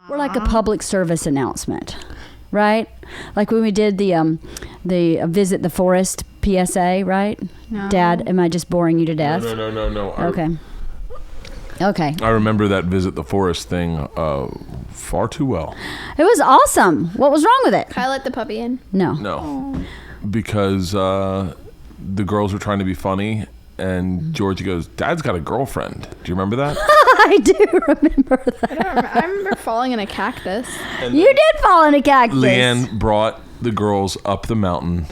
We're like a public service announcement, right? Like when we did the visit the forest PSA, right? No. Dad, am I just boring you to death? No. Okay. I remember that visit the forest thing far too well. It was awesome. What was wrong with it? Can I let the puppy in? No. Oh. Because the girls were trying to be funny, and Georgia goes, "Dad's got a girlfriend." Do you remember that? I do remember that. I remember falling in a cactus. You did fall in a cactus. Leanne brought the girls up the mountain,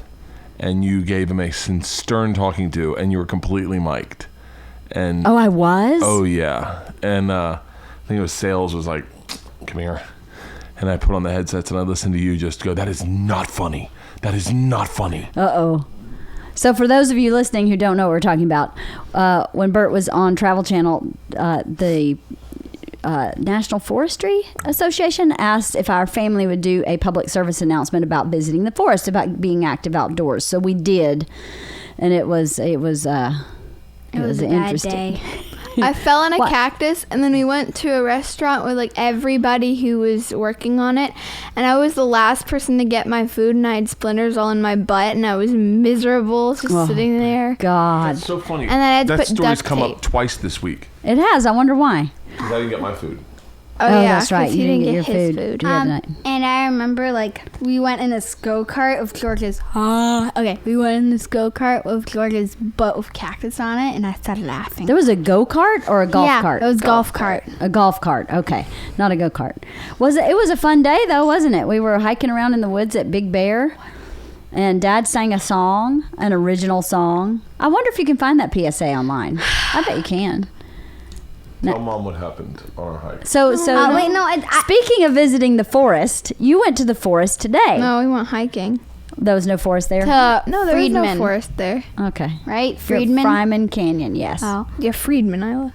and you gave them a stern talking to, and you were completely mic'd. And I was? Oh, yeah. And I think it was Sales was like, "Come here." And I put on the headsets, and I listened to you just go, "That is not funny. That is not funny." Uh-oh. So for those of you listening who don't know what we're talking about, when Bert was on Travel Channel, the National Forestry Association asked if our family would do a public service announcement about visiting the forest, about being active outdoors. So we did, and it was a interesting. bad day. I fell in a What? cactus, and then we went to a restaurant with like everybody who was working on it, and I was the last person to get my food, and I had splinters all in my butt, and I was miserable just sitting there. God. That's so funny. And then I had to that put story's duct come tape. up twice this week. It has. I wonder why. Because I didn't get my food. Oh, yeah, that's right. 'cause he You didn't get your his food. The other night. And I remember, like, we went in this go-kart with George's... we went in this go-kart with George's butt with cactus on it, and I started laughing. There was a go-kart or a golf cart? It was golf cart. A golf cart. Okay. Not a go-kart. It was a fun day, though, wasn't it? We were hiking around in the woods at Big Bear, and Dad sang a song, an original song. I wonder if you can find that PSA online. I bet you can. Tell Mom what happened on our hike. So wait, no. speaking of visiting the forest, you went to the forest today. No, we went hiking. There was no forest there? No, there was no Friedman. forest there. Okay. Right? Friedman? Friedman Canyon, yes. Oh, Yeah, Friedman, Isla.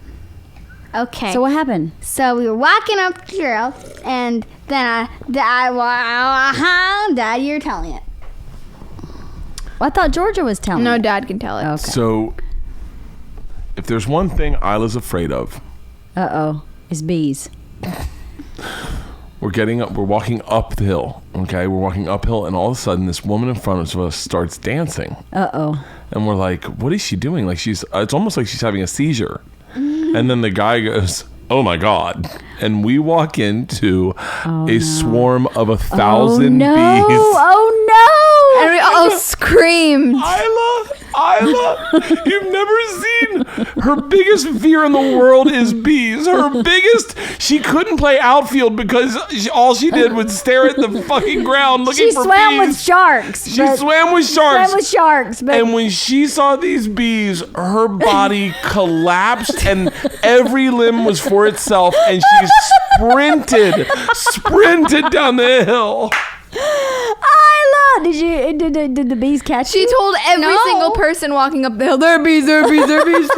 okay. So what happened? So we were walking up the trail, and then Dad, you're telling it. Well, I thought Georgia was telling No, me. Dad can tell it. Okay. So, if there's one thing Isla's afraid of, Uh-oh. It's bees. we're walking up the hill, okay? We're walking uphill, and all of a sudden, this woman in front of us starts dancing. Uh-oh. And we're like, what is she doing? Like, it's almost like she's having a seizure. And then the guy goes, "Oh my God." And we walk into swarm of 1,000 bees. Oh, no. And we all screamed. Isla, you've never seen her biggest fear in the world is bees. She couldn't play outfield because all she did was stare at the fucking ground looking for bees. She swam with sharks. She swam with sharks. But And when she saw these bees, her body collapsed and every limb was for itself, and she sprinted down the hill. Isla, did the bees catch She you? told every single person walking up the hill, "There are bees, there are bees, there are bees."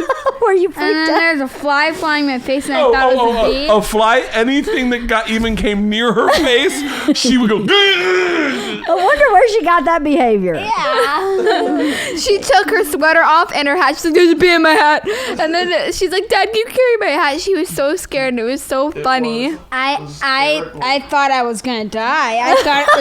Were you And freaked then out? there's a fly flying in my face, and I thought it was a bee. A fly, anything that even came near her face, she would go. I wonder where she got that behavior. Yeah. She took her sweater off and her hat. She's like, "There's a bee in my hat." And then she's like, "Dad, can you carry my hat?" She was so scared, and it was so funny. I thought I was gonna die. I thought it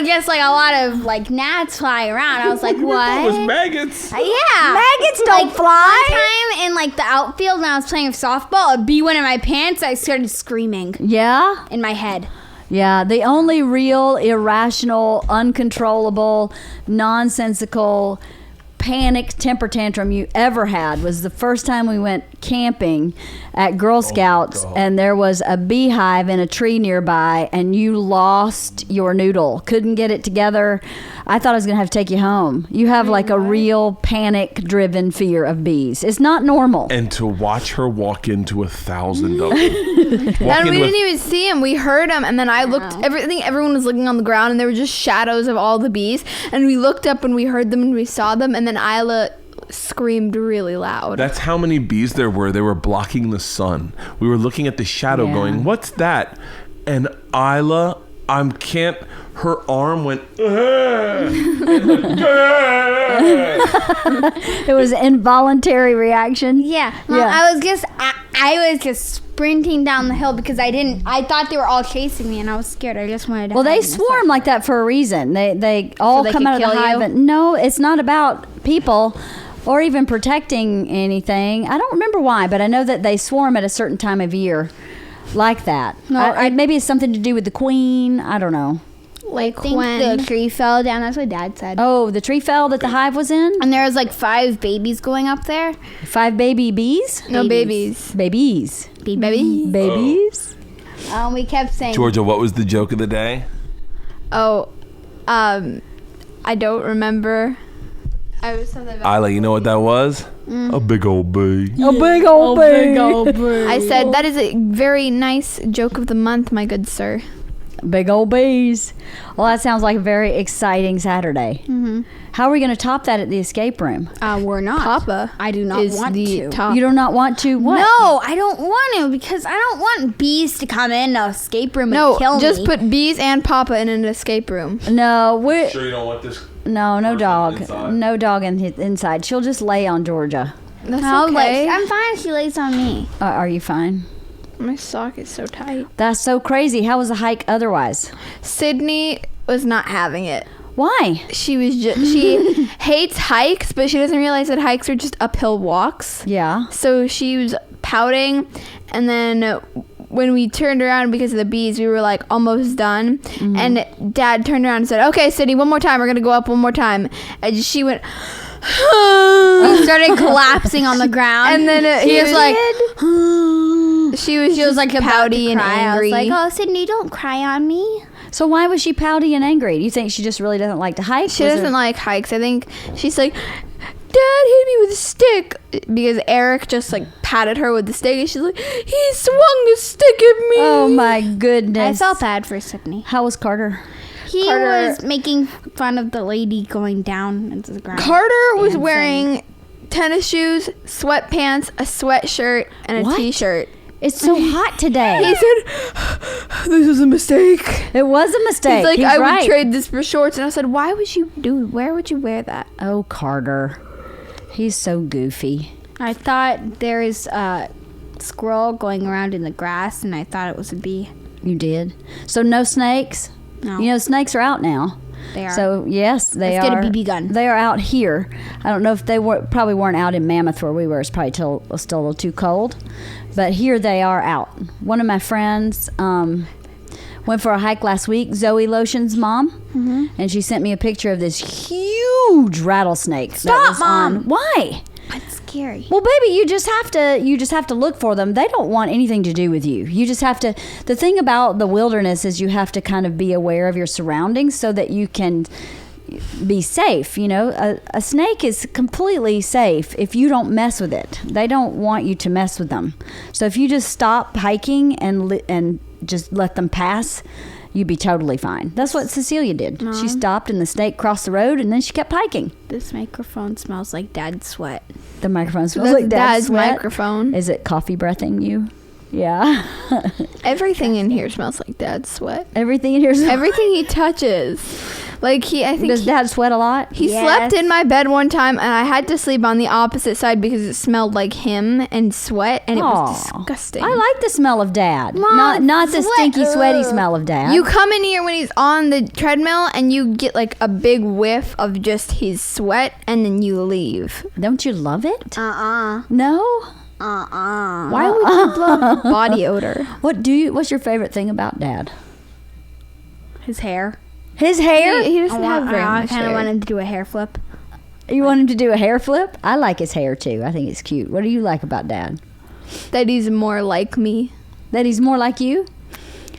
was just like a lot of like gnats flying around. I was like, It what? was maggots. Yeah. Maggots don't fly. One time in like the outfield when I was playing with softball, a bee went in my pants. I started screaming Yeah? in my head. Yeah, the only real, irrational, uncontrollable, nonsensical, panic temper tantrum you ever had was the first time we went camping at Girl Scouts, and there was a beehive in a tree nearby, and you lost your noodle. Couldn't get it together. I thought I was going to have to take you home. You have like a real panic-driven fear of bees. It's not normal. And to watch her walk into 1,000 of them. And we didn't even see him. We heard him, and then I looked. I think everyone was looking on the ground, and there were just shadows of all the bees. And we looked up, and we heard them, and we saw them. And then Isla screamed really loud. That's how many bees there were. They were blocking the sun. We were looking at the shadow Yeah. going, "What's that?" And Isla her arm went. It was an involuntary reaction. Yeah. Well, I was just sprinting down the hill because I thought they were all chasing me and I was scared. I just wanted to. Well, hide they in the swarm sun. like that for a reason. They all they come could out of the kill hive. you? And, no, it's not about people or even protecting anything. I don't remember why, but I know that they swarm at a certain time of year like that. No, maybe it's something to do with the queen. I don't know. I think the tree fell down. That's what Dad said. Oh, the tree fell that the hive was in? And there was like 5 babies going up there. 5 baby bees? No babies. Babies. Babies? We kept saying. Georgia, what was the joke of the day? Oh, I don't remember. I was something about. Isla, you know what that was? A big old bee. A big old bee. I said that is a very nice joke of the month, my good sir. Big old bees. Well, that sounds like a very exciting Saturday. Mm-hmm. How are we going to top that at the escape room? We're not. Papa I do not is want the to. top. You do not want to what? No, I don't want to because I don't want bees to come in the escape room and kill just me. put bees and Papa in an escape room. No, we're Sure you don't want this? no person dog. inside? No dog inside. She'll just lay on Georgia. That's Okay. okay. I'm fine if she lays on me. Are you fine? My sock is so tight. That's so crazy. How was the hike otherwise? Sydney was not having it. Why? She hates hikes, but she doesn't realize that hikes are just uphill walks. Yeah. So she was pouting, and then when we turned around because of the bees, we were like almost done. And Dad turned around and said, "Okay, Sydney, one more time. We're gonna go up one more time." And she went. He started collapsing on the ground. And then he was like, she was like pouty and angry. I was like, "Oh, Sydney, don't cry on me." So why was she pouty and angry? Do you think she just really doesn't like to hike? She doesn't like hikes. I think she's like, Dad hit me with a stick because Eric just like patted her with the stick, and she's like, he swung a stick at me. Oh my goodness. I felt bad for Sydney. How was Carter? He Carter- was making fun of the lady going down into the ground. Carter was Dancing. wearing tennis shoes, sweatpants, a sweatshirt, and a What? t-shirt. It's so hot today. He said, "This is a mistake." It was a mistake. He's like, He's "I right. would trade this for shorts," and I said, "Why would you where would you wear that?" Oh, Carter. He's so goofy. I thought there is a squirrel going around in the grass, and I thought it was a bee. You did? So no snakes? No. You know, snakes are out now. They are. So, yes, they Let's are. get a BB gun. They are out here. I don't know if they probably weren't out in Mammoth where we were. It's probably still a little too cold. But here they are out. One of my friends went for a hike last week, Zoe Lotion's mom, and she sent me a picture of this huge rattlesnake. Stop, Mom. Why? That's scary. Well, baby, you just have to look for them. They don't want anything to do with you. You just have to. The thing about the wilderness is you have to kind of be aware of your surroundings so that you can be safe. You know, a snake is completely safe if you don't mess with it. They don't want you to mess with them. So if you just stop hiking and just let them pass, you'd be totally fine. That's what Cecilia did. Mom. She stopped and the snake crossed the road and then she kept hiking. This microphone smells like Dad's sweat. The microphone smells That's like Dad's sweat. microphone. Is it coffee breathing you? Yeah. Everything in here smells like Dad's sweat. Everything in here smells. Everything he touches. Like I think Does Dad sweat a lot? he Yes. slept in my bed one time, and I had to sleep on the opposite side because it smelled like him and sweat, and it was Aw. disgusting. I like the smell of Dad. Mom, not the sweat- stinky, sweaty ugh. smell of Dad. You come in here when he's on the treadmill, and you get like a big whiff of just his sweat, and then you leave. Don't you love it? Uh-uh. No. Why would you love body odor? What's your favorite thing about Dad? His hair. His hair? He doesn't have very I much kind of hair. wanted to do a hair flip. You want him to do a hair flip? I like his hair too. I think it's cute. What do you like about Dad? That he's more like me. That he's more like you?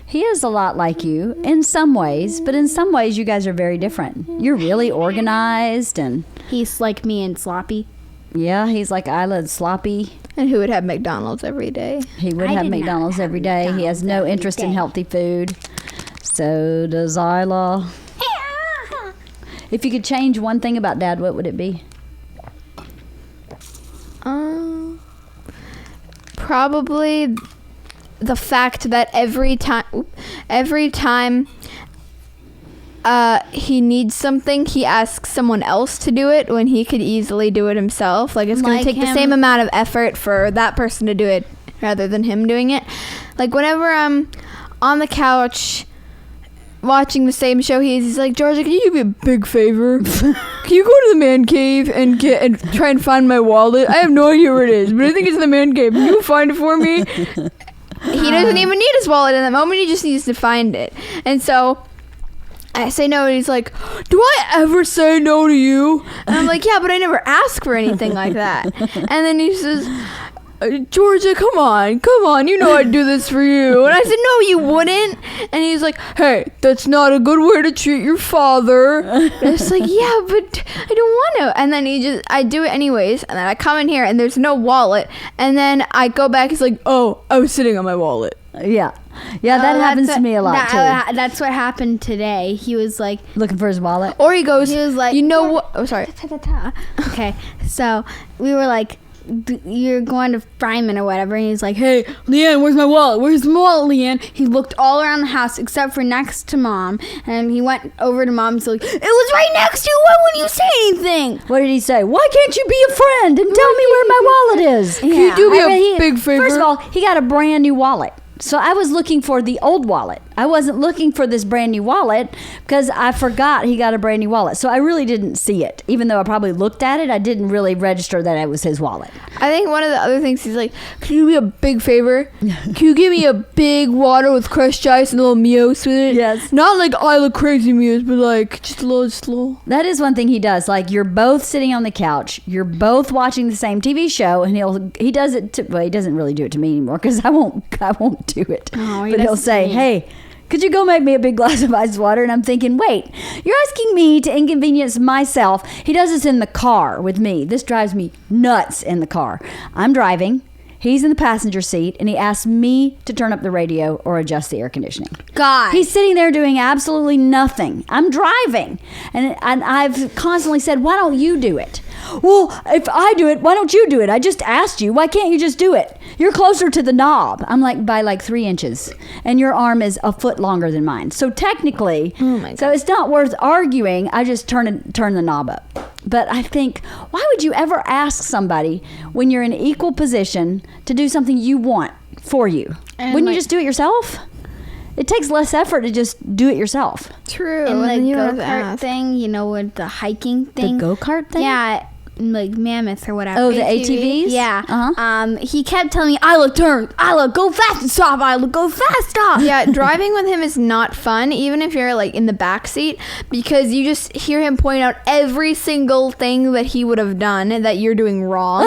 He is a lot like you in some ways, but in some ways you guys are very different. You're really organized and He's like me and sloppy. yeah, he's like Isla and sloppy. And who would have McDonald's every day? He would I have did not McDonald's have every day. He has McDonald's no every interest in day. healthy food. So does Isla. If you could change one thing about Dad, what would it be? Probably the fact that every time he needs something, he asks someone else to do it when he could easily do it himself. Like, it's going to take the same amount of effort for that person to do it rather than him doing it. Like, whenever I'm on the couch watching the same show he's like, Georgia, can you do me a big favor? Can you go to the man cave and try and find my wallet? I have no idea where it is, but I think it's in the man cave. Can you find it for me? He doesn't even need his wallet in that moment. He just needs to find it. And so I say no, and he's like, do I ever say no to you? And I'm like, yeah, but I never ask for anything like that. And then he says, Georgia, come on, you know I'd do this for you. And I said, no, you wouldn't. And he's like, hey, that's not a good way to treat your father. And it's like, yeah, but I don't want to. And then I do it anyways. And then I come in here and there's no wallet. And then I go back, he's like, oh, I was sitting on my wallet. Yeah, that happens to me a lot too. That's what happened today. He was like looking for his wallet. Or he was like, you know what? Oh, sorry. Okay, so we were like, you're going to Friedman or whatever, and he's like, hey, Leanne, where's my wallet? Where's my wallet, Leanne? He looked all around the house except for next to Mom, and he went over to Mom and said, it was right next to you. Why wouldn't you say anything? What did he say? Why can't you be a friend and tell me where my wallet is? Yeah. Can you do me a big favor? First of all, he got a brand new wallet. So I was looking for the old wallet. I wasn't looking for this brand new wallet because I forgot he got a brand new wallet. So I really didn't see it. Even though I probably looked at it, I didn't really register that it was his wallet. I think one of the other things he's like, can you do me a big favor? Can you give me a big water with crushed ice and a little Mios with it? Yes. Not like Isla crazy Mios, but like just a little. That is one thing he does. Like, you're both sitting on the couch, you're both watching the same TV show, and he does it to, well, he doesn't really do it to me anymore because I won't do it. Oh, but he'll say, hey, could you go make me a big glass of ice water? And I'm thinking, wait, you're asking me to inconvenience myself. He does this in the car with me. This drives me nuts in the car. I'm driving. He's in the passenger seat, and he asks me to turn up the radio or adjust the air conditioning. God. He's sitting there doing absolutely nothing. I'm driving. And I've constantly said, why don't you do it? Well, if I do it, why don't you do it? I just asked you. Why can't you just do it? You're closer to the knob. I'm like by like 3 inches. And your arm is a foot longer than mine. So technically, so it's not worth arguing. I just turn the knob up. But I think, why would you ever ask somebody when you're in equal position to do something you want for you? And Wouldn't you just do it yourself? It takes less effort to just do it yourself. True. And And the you don't have to go-kart ask. thing, you know, with the hiking thing. The go-kart thing? Yeah, like mammoth or whatever. Oh, the ATVs? Yeah. Uh-huh. He kept telling me, Isla, turn. Isla, go fast and stop. Isla, go fast, stop. Yeah, driving with him is not fun, even if you're like in the back seat, because you just hear him point out every single thing that he would have done that you're doing wrong.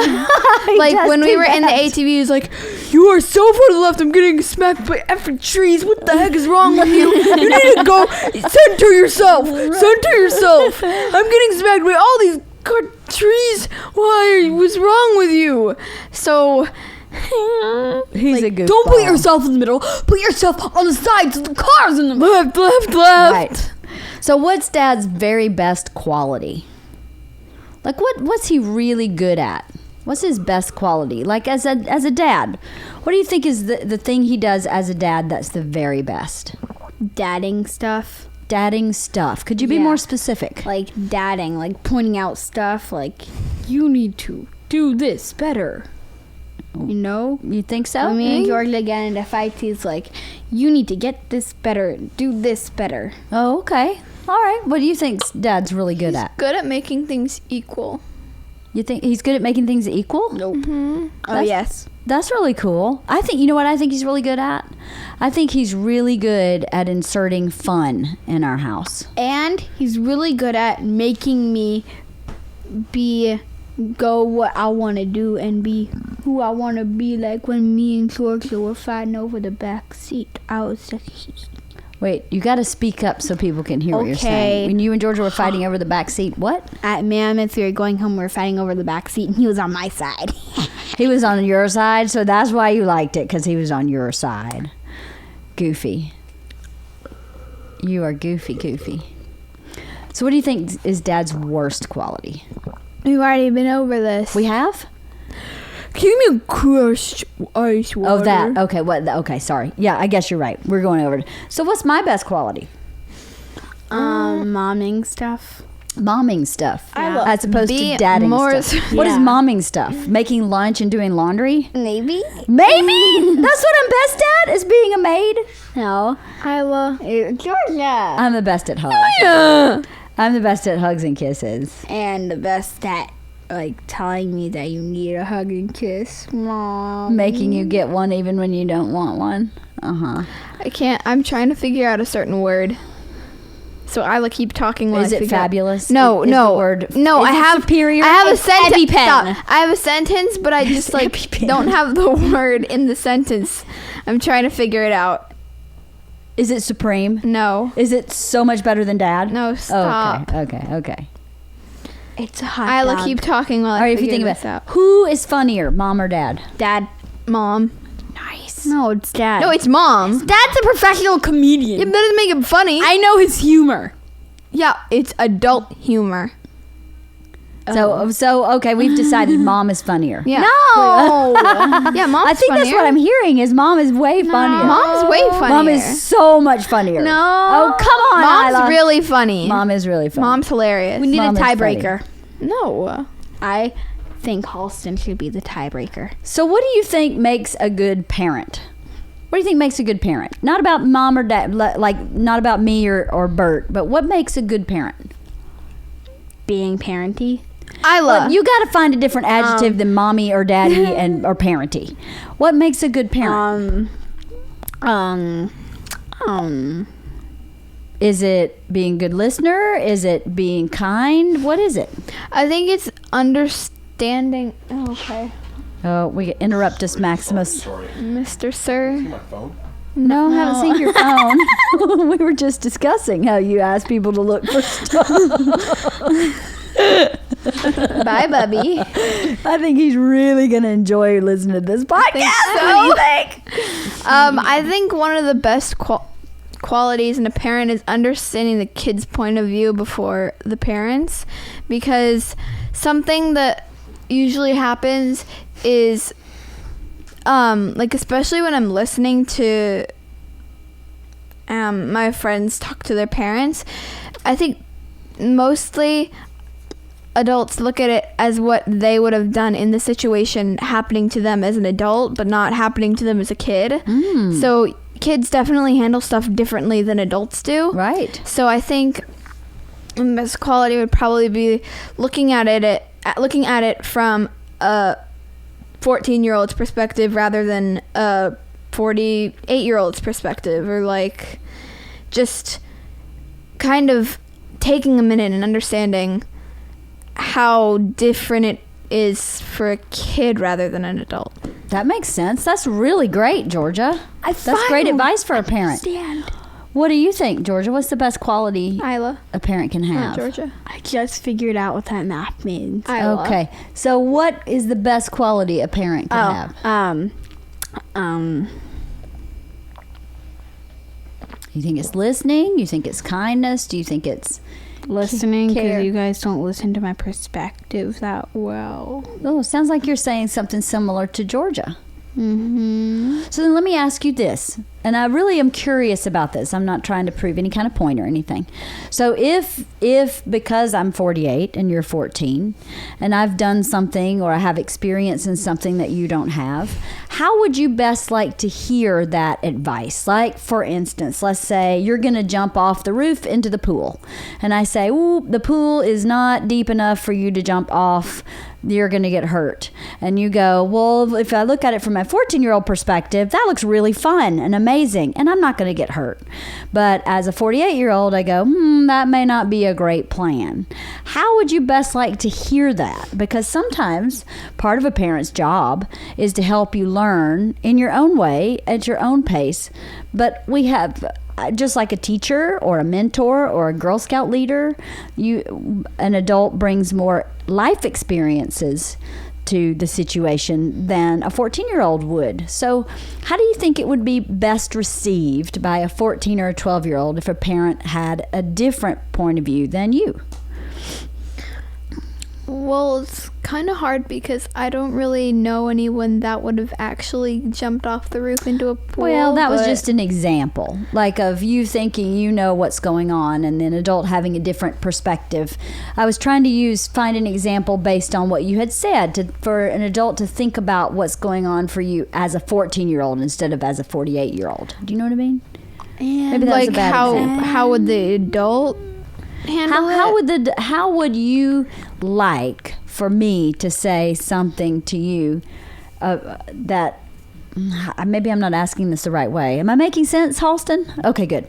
Like does when we do were in the that. ATV, he's like, "You are so far to the left. I'm getting smacked by effing trees. What the heck is wrong with you? You need to go center yourself. Center yourself. I'm getting smacked by all these trees. What's wrong with you?" So. He's a goofball. Don't put yourself in the middle. Put yourself on the sides of the cars in the left. Right. So what's Dad's very best quality? Like what's he really good at? What's his best quality? Like as a dad, what do you think is the thing he does as a dad that's the very best? Dadding stuff. Dadding stuff. Could you be Yeah. more specific? Like dadding, like pointing out stuff. Like, you need to do this better. You know? You think so? When me and Georgia get into fights, he's like, you need to get this better. Do this better. Oh, okay. All right. What do you think Dad's really good at? Good at making things equal. You think he's good at making things equal? Nope. Mm-hmm. Oh, That's- yes. That's really cool. I think, you know what I think he's really good at? I think he's really good at inserting fun in our house. And he's really good at making me go what I want to do and be who I want to be. Like when me and Georgia were fighting over the back seat, I was like, Wait, you got to speak up so people can hear what you're saying. Okay. When you and Georgia were fighting over the back seat, what? at Mammoth, we were going home, we were fighting over the back seat, and he was on my side. He was on your side, so that's why you liked it, because he was on your side. Goofy. You are goofy. So what do you think is Dad's worst quality? We've already been over this. We have? Give me a crushed ice water. Oh, that. Okay, what? Okay, sorry. Yeah, I guess you're right. We're going over it. So what's my best quality? Momming stuff. Momming stuff, Yeah. as opposed to Be dadding more- stuff. What is Yeah. momming stuff? Making lunch and doing laundry? Maybe. Maybe that's what I'm best at, is being a maid. No. Isla. Georgia. I'm the best at hugs. Yeah. I'm the best at hugs and kisses. And the best at telling me that you need a hug and kiss, Mom. Making you get one even when you don't want one. I can't. I'm trying to figure out a certain word. So Isla, keep talking while Is I it figure out- fabulous? No, Is no. the word, No, is I it have superior. I have a It's sentence. EpiPen. I have a sentence, but I just EpiPen. don't have the word in the sentence. I'm trying to figure it out. Is it supreme? No. Is it so much better than dad? No, stop. Okay. It's a hot Isla, dog. keep talking while All I right, if you figure think this about out. who is funnier, mom or dad? Dad. Mom. Nice. No, it's Dad. No, it's mom. Dad's a professional comedian. Yeah, but that doesn't make it funny. I know his humor. Yeah, it's adult humor. So okay, we've decided mom is funnier. Yeah. No. Yeah, mom's I think that's funnier. what I'm hearing is mom is way funnier. Mom's way funnier. Mom is so much funnier. No. Oh, come on, Mom's Isla. really funny. Mom is really funny. Mom's hilarious. We need Mom a is tiebreaker. No. I think Halston should be the tiebreaker. So what do you think makes a good parent? What do you think makes a good parent? Not about mom or dad, like not about me or Bert, but what makes a good parent? Being parenty. Isla. Well, you got to find a different adjective than mommy or daddy or parenty. What makes a good parent? Is it being a good listener? Is it being kind? What is it? I think it's understanding. Oh, okay. Oh, we interrupt us, Maximus. Mr. Sir. My phone. No, I haven't seen your phone. We were just discussing how you ask people to look for stuff. Bye, Bubby. I think he's really going to enjoy listening to this podcast. so. What do you think? I think one of the best qualities in a parent is understanding the kid's point of view before the parents, because something that usually happens is especially when I'm listening to my friends talk to their parents, I think mostly adults look at it as what they would have done in the situation happening to them as an adult, but not happening to them as a kid. So kids definitely handle stuff differently than adults do. Right. So I think the best quality would probably be looking at it from a 14-year-old's perspective rather than a 48-year-old's perspective, or just kind of taking a minute and understanding how different it is for a kid rather than an adult. That makes sense. That's really great, Georgia. That's great advice for a parent. What do you think, Georgia? What's the best quality Isla. a parent can have? Georgia. I just figured out what that map means. Isla. Okay. So what is the best quality a parent can have? You think it's listening? You think it's kindness? Do you think it's Listening, care. because you guys don't listen to my perspective that well. Oh, sounds like you're saying something similar to Georgia. Mm-hmm. So then let me ask you this, and I really am curious about this. I'm not trying to prove any kind of point or anything. So if because I'm 48 and you're 14, and I've done something or I have experience in something that you don't have, how would you best like to hear that advice? Like, for instance, let's say you're going to jump off the roof into the pool, and I say, ooh, the pool is not deep enough for you to jump off. You're going to get hurt. And you go, well, if I look at it from my 14-year-old perspective, that looks really fun and amazing, and I'm not going to get hurt. But as a 48-year-old, I go, that may not be a great plan. How would you best like to hear that? Because sometimes part of a parent's job is to help you learn in your own way, at your own pace. But we have... just like a teacher or a mentor or a Girl Scout leader, an adult brings more life experiences to the situation than a 14-year-old would. So how do you think it would be best received by a 14 or a 12-year-old if a parent had a different point of view than you? Well, it's kind of hard because I don't really know anyone that would have actually jumped off the roof into a pool. Well, that was just an example, like of you thinking you know what's going on and an adult having a different perspective. I was trying to find an example based on what you had said for an adult to think about what's going on for you as a 14-year-old instead of as a 48-year-old. Do you know what I mean? And Maybe that was a like bad example. how would the adult handle it? How would you like for me to say something to you that maybe I'm not asking this the right way? Am I making sense, Halston? Okay, good.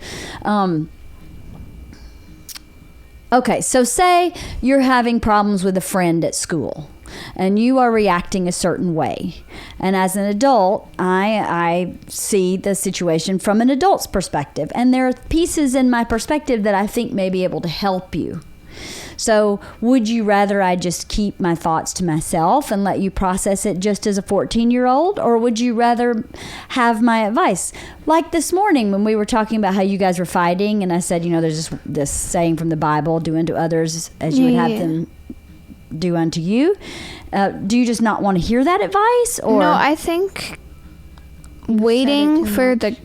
Okay, so say you're having problems with a friend at school and you are reacting a certain way. And as an adult, I see the situation from an adult's perspective. And there are pieces in my perspective that I think may be able to help you. So would you rather I just keep my thoughts to myself and let you process it just as a 14-year-old? Or would you rather have my advice? Like this morning when we were talking about how you guys were fighting and I said, there's this saying from the Bible, do unto others as you would have them do unto you. Do you just not want to hear that advice? Or No, I think waiting for the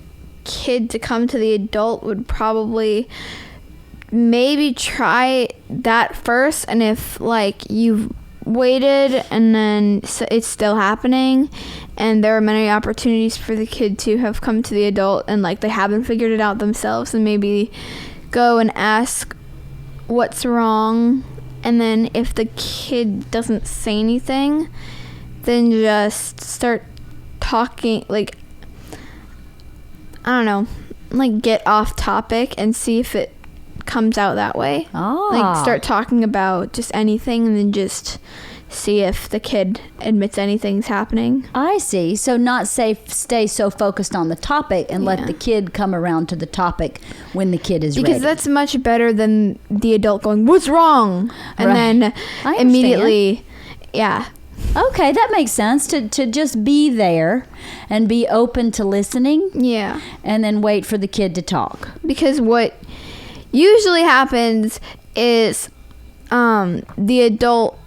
kid to come to the adult would probably maybe try that first, and if like you've waited and then it's still happening and there are many opportunities for the kid to have come to the adult and like they haven't figured it out themselves, and maybe go and ask what's wrong. And then if the kid doesn't say anything, then just start talking, like, I don't know, like get off topic and see if it comes out that way. Like start talking about just anything and then just see if the kid admits anything's happening. I see. So not stay so focused on the topic and let the kid come around to the topic when the kid is ready. Because that's much better than the adult going, what's wrong? And then immediately, Okay, that makes sense. To just be there and be open to listening. Yeah. And then wait for the kid to talk. Because what usually happens is the adult,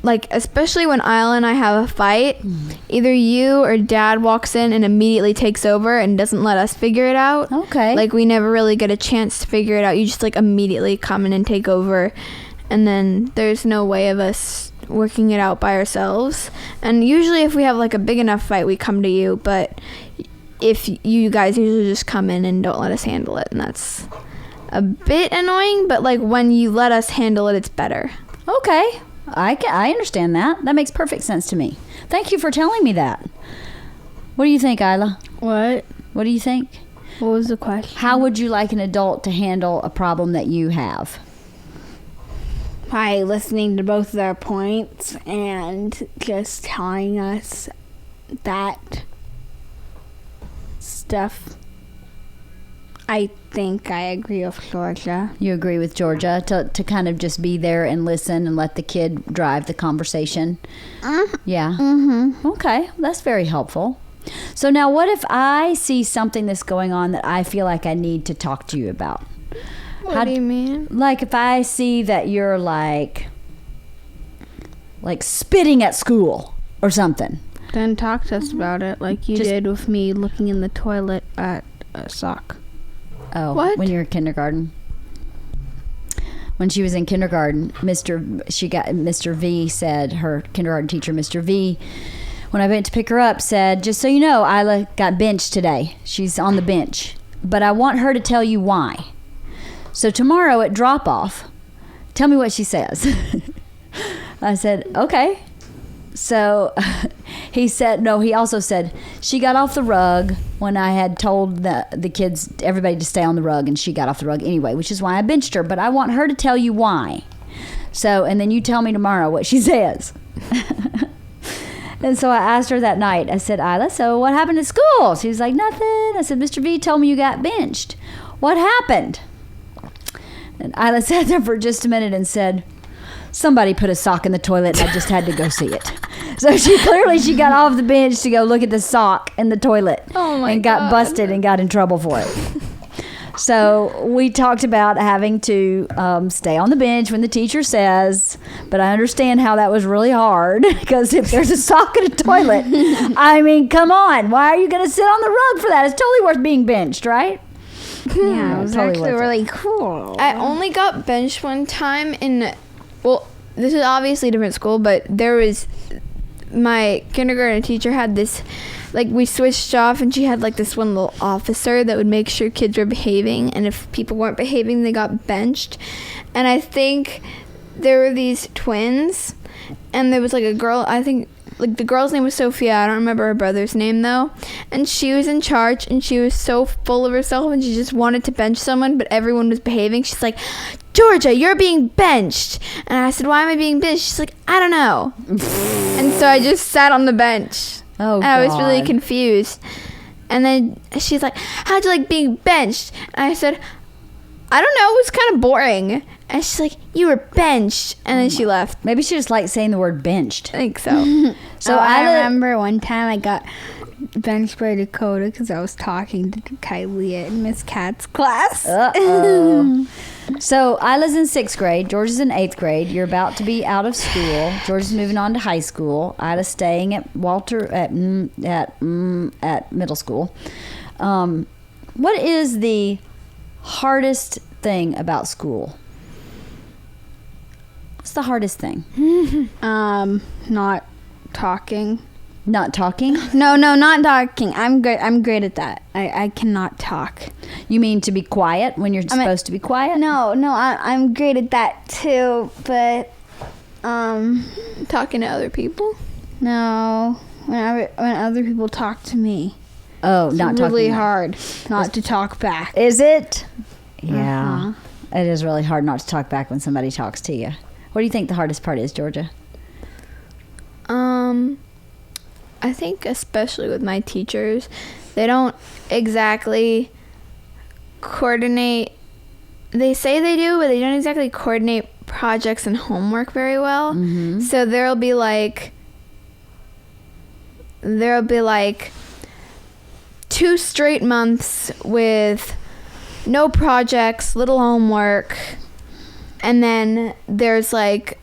like especially when Isla and I have a fight, either you or dad walks in and immediately takes over and doesn't let us figure it out. Okay. Like we never really get a chance to figure it out. You just like immediately come in and take over, and then there's no way of us working it out by ourselves. And usually if we have like a big enough fight, we come to you, but if you guys usually just come in and don't let us handle it, and that's a bit annoying, but like when you let us handle it, it's better. Okay. I understand that. That makes perfect sense to me. Thank you for telling me that. What do you think, Isla? What? What do you think? What was the question? How would you like an adult to handle a problem that you have? By listening to both their points and just telling us that stuff. I think I agree with Georgia. You agree with Georgia to kind of just be there and listen and let the kid drive the conversation? Yeah. Mm-hmm. Okay, that's very helpful. So now what if I see something that's going on that I feel like I need to talk to you about? What do you mean? Like if I see that you're like spitting at school or something. Then talk to us about it like you did with me looking in the toilet at a sock. Oh, what? When you were in kindergarten. When she was in kindergarten, Mr. V said, her kindergarten teacher, Mr. V, when I went to pick her up, said, just so you know, Isla got benched today. She's on the bench. But I want her to tell you why. So tomorrow at drop-off, tell me what she says. I said, okay. So he said, no, he also said, she got off the rug when I had told the kids, everybody to stay on the rug, and she got off the rug anyway, which is why I benched her. But I want her to tell you why. So, and then you tell me tomorrow what she says. And so I asked her that night, I said, Isla, so what happened at school? She was like, nothing. I said, Mr. V told me you got benched. What happened? And Isla sat there for just a minute and said, somebody put a sock in the toilet and I just had to go see it. So she got off the bench to go look at the sock in the toilet. Oh my and got God. busted and got in trouble for it. So we talked about having to stay on the bench when the teacher says, but I understand how that was really hard because if there's a sock in a toilet, I mean, come on. Why are you going to sit on the rug for that? It's totally worth being benched, right? Yeah, it was totally actually worth it. really cool. I only got benched one time well, this is obviously a different school, but there was, my kindergarten teacher had this, like, we switched off and she had like this one little officer that would make sure kids were behaving, and if people weren't behaving, they got benched. And I think there were these twins, and there was like a girl, I think like the girl's name was Sophia. I don't remember her brother's name though. And she was in charge, and she was so full of herself, and she just wanted to bench someone, but everyone was behaving. She's like, Georgia, you're being benched. And I said, why am I being benched? She's like, I don't know. And so I just sat on the bench. Oh, and I was really God. confused. And then she's like, how'd you like being benched? And I said, I don't know, it was kind of boring. And she's like, you were benched. And then she left. Maybe she just liked saying the word benched. I think so. So I Isla- remember one time I got benched by Dakota because I was talking to Kylie in Miss Kat's class. Uh-oh. So Isla's in 6th grade. Georgia's in 8th grade. You're about to be out of school. Georgia's moving on to high school. Isla's staying at at middle school. What is the hardest thing about school? What's the hardest thing? Not talking. Not talking? No, not talking. I'm great at that. I cannot talk. You mean to be quiet when you're supposed to be quiet? No, I'm great at that too. But Talking to other people. no, when other people talk to me, Oh, it's not really talking. hard not to talk back. Is it? Yeah. Uh-huh. It is really hard not to talk back when somebody talks to you. What do you think the hardest part is, Georgia? I think especially with my teachers, they don't exactly coordinate. They say they do, but they don't exactly coordinate projects and homework very well. Mm-hmm. So there'll be like 2 straight months with no projects, little homework, and then there's like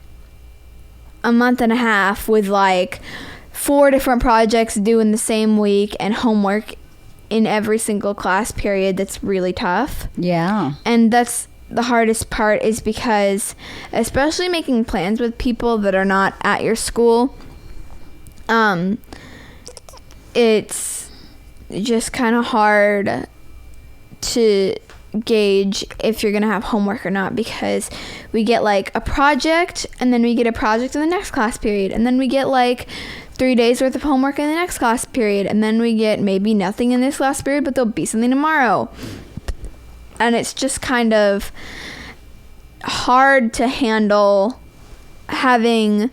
a month and a half with like 4 different projects due in the same week and homework in every single class period. That's really tough. Yeah. And that's the hardest part, is because especially making plans with people that are not at your school, it's just kind of hard to gauge if you're gonna have homework or not, because we get like a project and then we get a project in the next class period, and then we get like 3 days worth of homework in the next class period, and then we get maybe nothing in this class period, but there'll be something tomorrow. And it's just kind of hard to handle having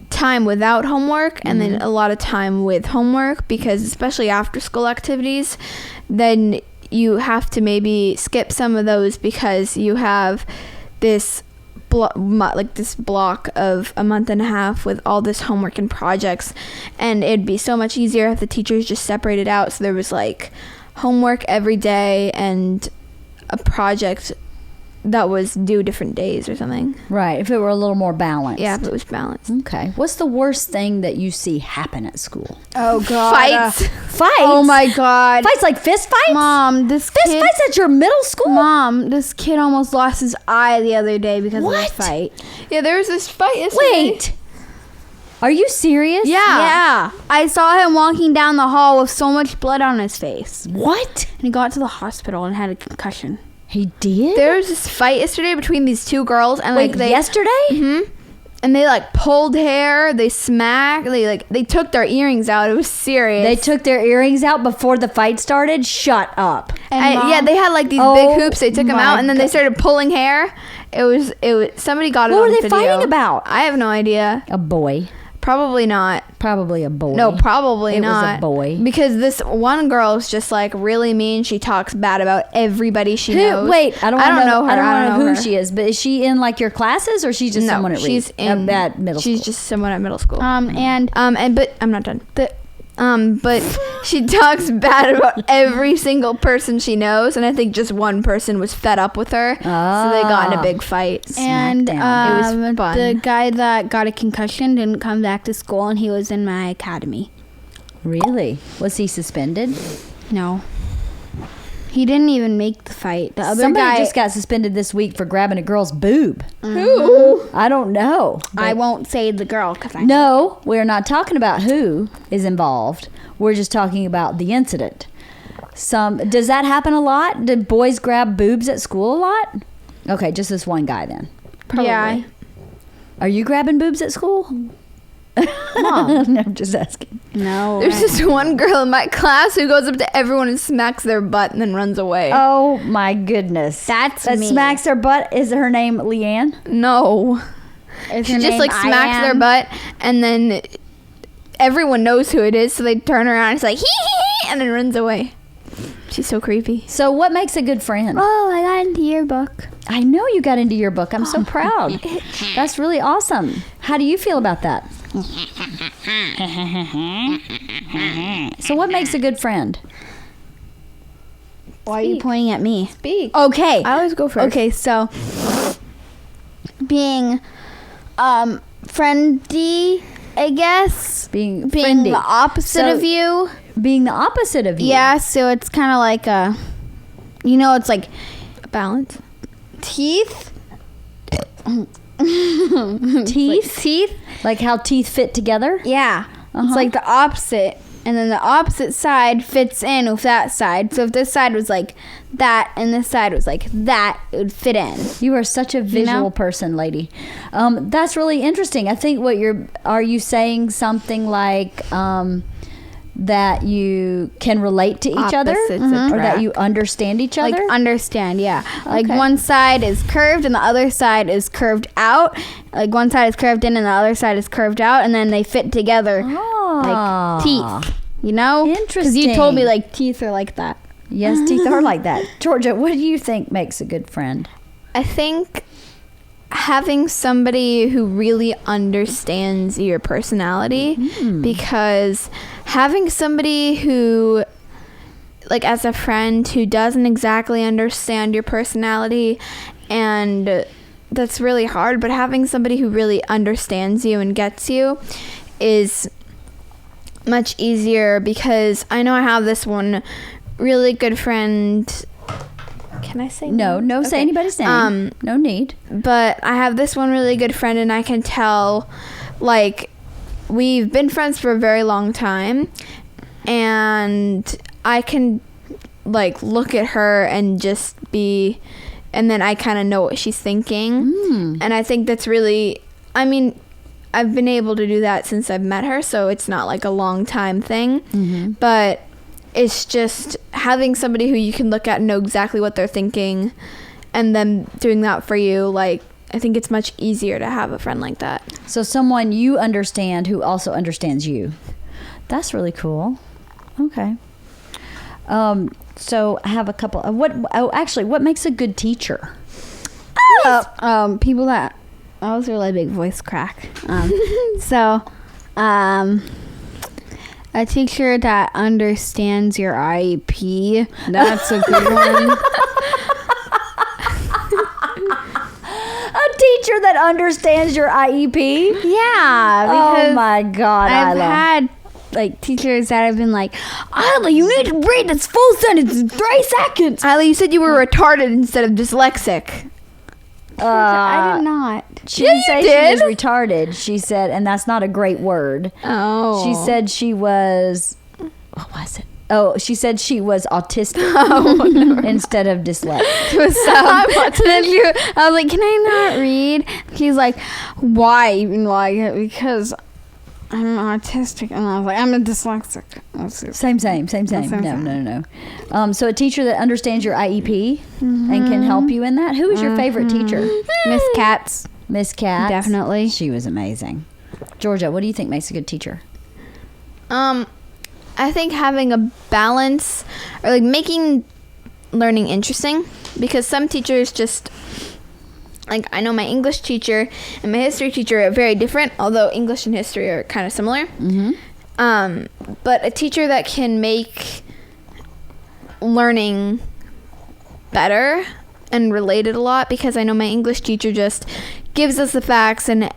time without homework and then a lot of time with homework, because especially after school activities, then you have to maybe skip some of those because you have this block of a month and a half with all this homework and projects. And it'd be so much easier if the teachers just separated out, so there was like homework every day and a project that was due different days or something. Right. If it were a little more balanced. Yeah, if it was balanced. Okay. What's the worst thing that you see happen at school? Oh God! Fights. Fights? Oh my God! Fights like fist fights? Mom, this Fist kid. fights at your middle school? Mom, this kid almost lost his eye the other day because What? of a fight. Yeah, there was this fight yesterday. Wait. Are you serious? Yeah. I saw him walking down the hall with so much blood on his face. What? And he got to the hospital and had a concussion. He did? There was this fight yesterday between these 2 girls, and Wait, like they yesterday? and they like pulled hair, they smacked, they took their earrings out. It was serious. They took their earrings out before the fight started? Shut up. Yeah, they had like these Oh big hoops. They took them my out, and then they God. started pulling hair. It was somebody got it What on were they video. fighting about? I have no idea. A boy. Probably not. Probably a boy. No, probably It was a not. boy. Because this one girl's just like really mean. She talks bad about everybody she knows. Wait, I don't know her. I don't know who her. she is, but is she in like your classes, or she's just someone at she's at middle school? She's just someone at middle school. And but I'm not done. But she talks bad about every single person she knows, and I think just one person was fed up with her, so they got in a big fight. And It was fun. the guy that got a concussion didn't come back to school, and he was in my academy. Really? Was he suspended? No. He didn't even make the fight. The other Somebody guy just got suspended this week for grabbing a girl's boob. Who? I don't know. I won't say the girl because I No, we're not talking about who is involved. We're just talking about the incident. Does that happen a lot? Did boys grab boobs at school a lot? Okay, just this one guy then. Probably. Yeah. Are you grabbing boobs at school? Mom. No, I'm just asking. No. There's this one girl in my class who goes up to everyone and smacks their butt and then runs away. Oh my goodness. That me. Smacks her butt. Is her name Leanne? No. She just like smacks their butt, and then everyone knows who it is, so they turn around and it's like hee hee hee, and then runs away. She's so creepy. So what makes a good friend? Oh, I got into your book. I know you got into your book. I'm so proud. That's really awesome. How do you feel about that? So what makes a good friend? Why are you pointing at me? Speak. Okay. I always go first. Okay, so being friendly, I guess. Being The opposite of you. Being the opposite of you. Yeah, so it's kind of like it's like Balance. teeth. Teeth? Like how teeth fit together? Yeah. It's like the opposite. And then the opposite side fits in with that side. So if this side was like that and this side was like that, it would fit in. You are such a visual person, lady. That's really interesting. I think are you saying something like that you can relate to each other? Opposites Or that attract. you understand each other? Like understand, yeah. Like Okay. one side is curved and the other side is curved out. Like one side is curved in and the other side is curved out, and then they fit together like teeth. You know? Because you told me like teeth are like that. Yes, teeth are like that. Georgia, what do you think makes a good friend? I think having somebody who really understands your personality, because having somebody who, like, as a friend who doesn't exactly understand your personality, and that's really hard, but having somebody who really understands you and gets you is much easier, because I know I have this one really good friend. Can I say No, names? say Okay. anybody's name. No need. But I have this one really good friend, and I can tell, like, we've been friends for a very long time, and I can, like, look at her and just be, and then I kind of know what she's thinking. And I think that's really, I mean, I've been able to do that since I've met her, so it's not like a long time thing. But it's just having somebody who you can look at and know exactly what they're thinking, and then doing that for you. Like, I think it's much easier to have a friend like that. So someone you understand who also understands you. That's really cool. Okay. So I have a couple. What makes a good teacher? People that that was a really big voice crack. A teacher that understands your IEP. That's a good one. A teacher that understands your IEP? Yeah. Oh Because my God, I've Isla. had like teachers that have been like, Isla, you need to read this full sentence in 3 seconds. Isla, you said you were retarded instead of dyslexic. I did not. She Yeah, didn't say you she did. was retarded. She said, and that's not a great word. Oh. She said she was. What was it? Oh, she said she was autistic instead of dyslexic. I was like, can I not read? He's like, why? Even like, because I'm autistic. And I was like, I'm a dyslexic. Same. No. So a teacher that understands your IEP and can help you in that. Who is your favorite teacher? Miss Katz. Miss Katz. Definitely. She was amazing. Georgia, what do you think makes a good teacher? I think having a balance, or like making learning interesting, because some teachers just, like, I know my English teacher and my history teacher are very different, although English and history are kind of similar. But a teacher that can make learning better and relate it a lot, because I know my English teacher just gives us the facts and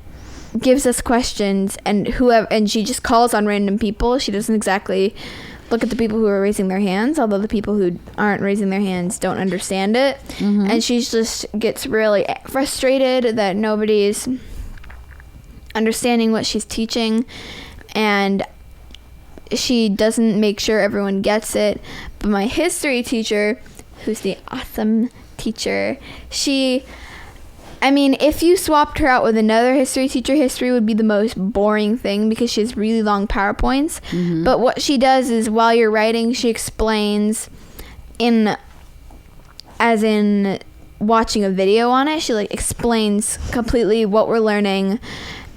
gives us questions, and she just calls on random people. She doesn't exactly look at the people who are raising their hands, although the people who aren't raising their hands don't understand it. And she just gets really frustrated that nobody's understanding what she's teaching, and she doesn't make sure everyone gets it. But my history teacher, who's the awesome teacher, if you swapped her out with another history teacher, history would be the most boring thing because she has really long PowerPoints. But what she does is, while you're writing, she explains as in watching a video on it. She explains completely what we're learning,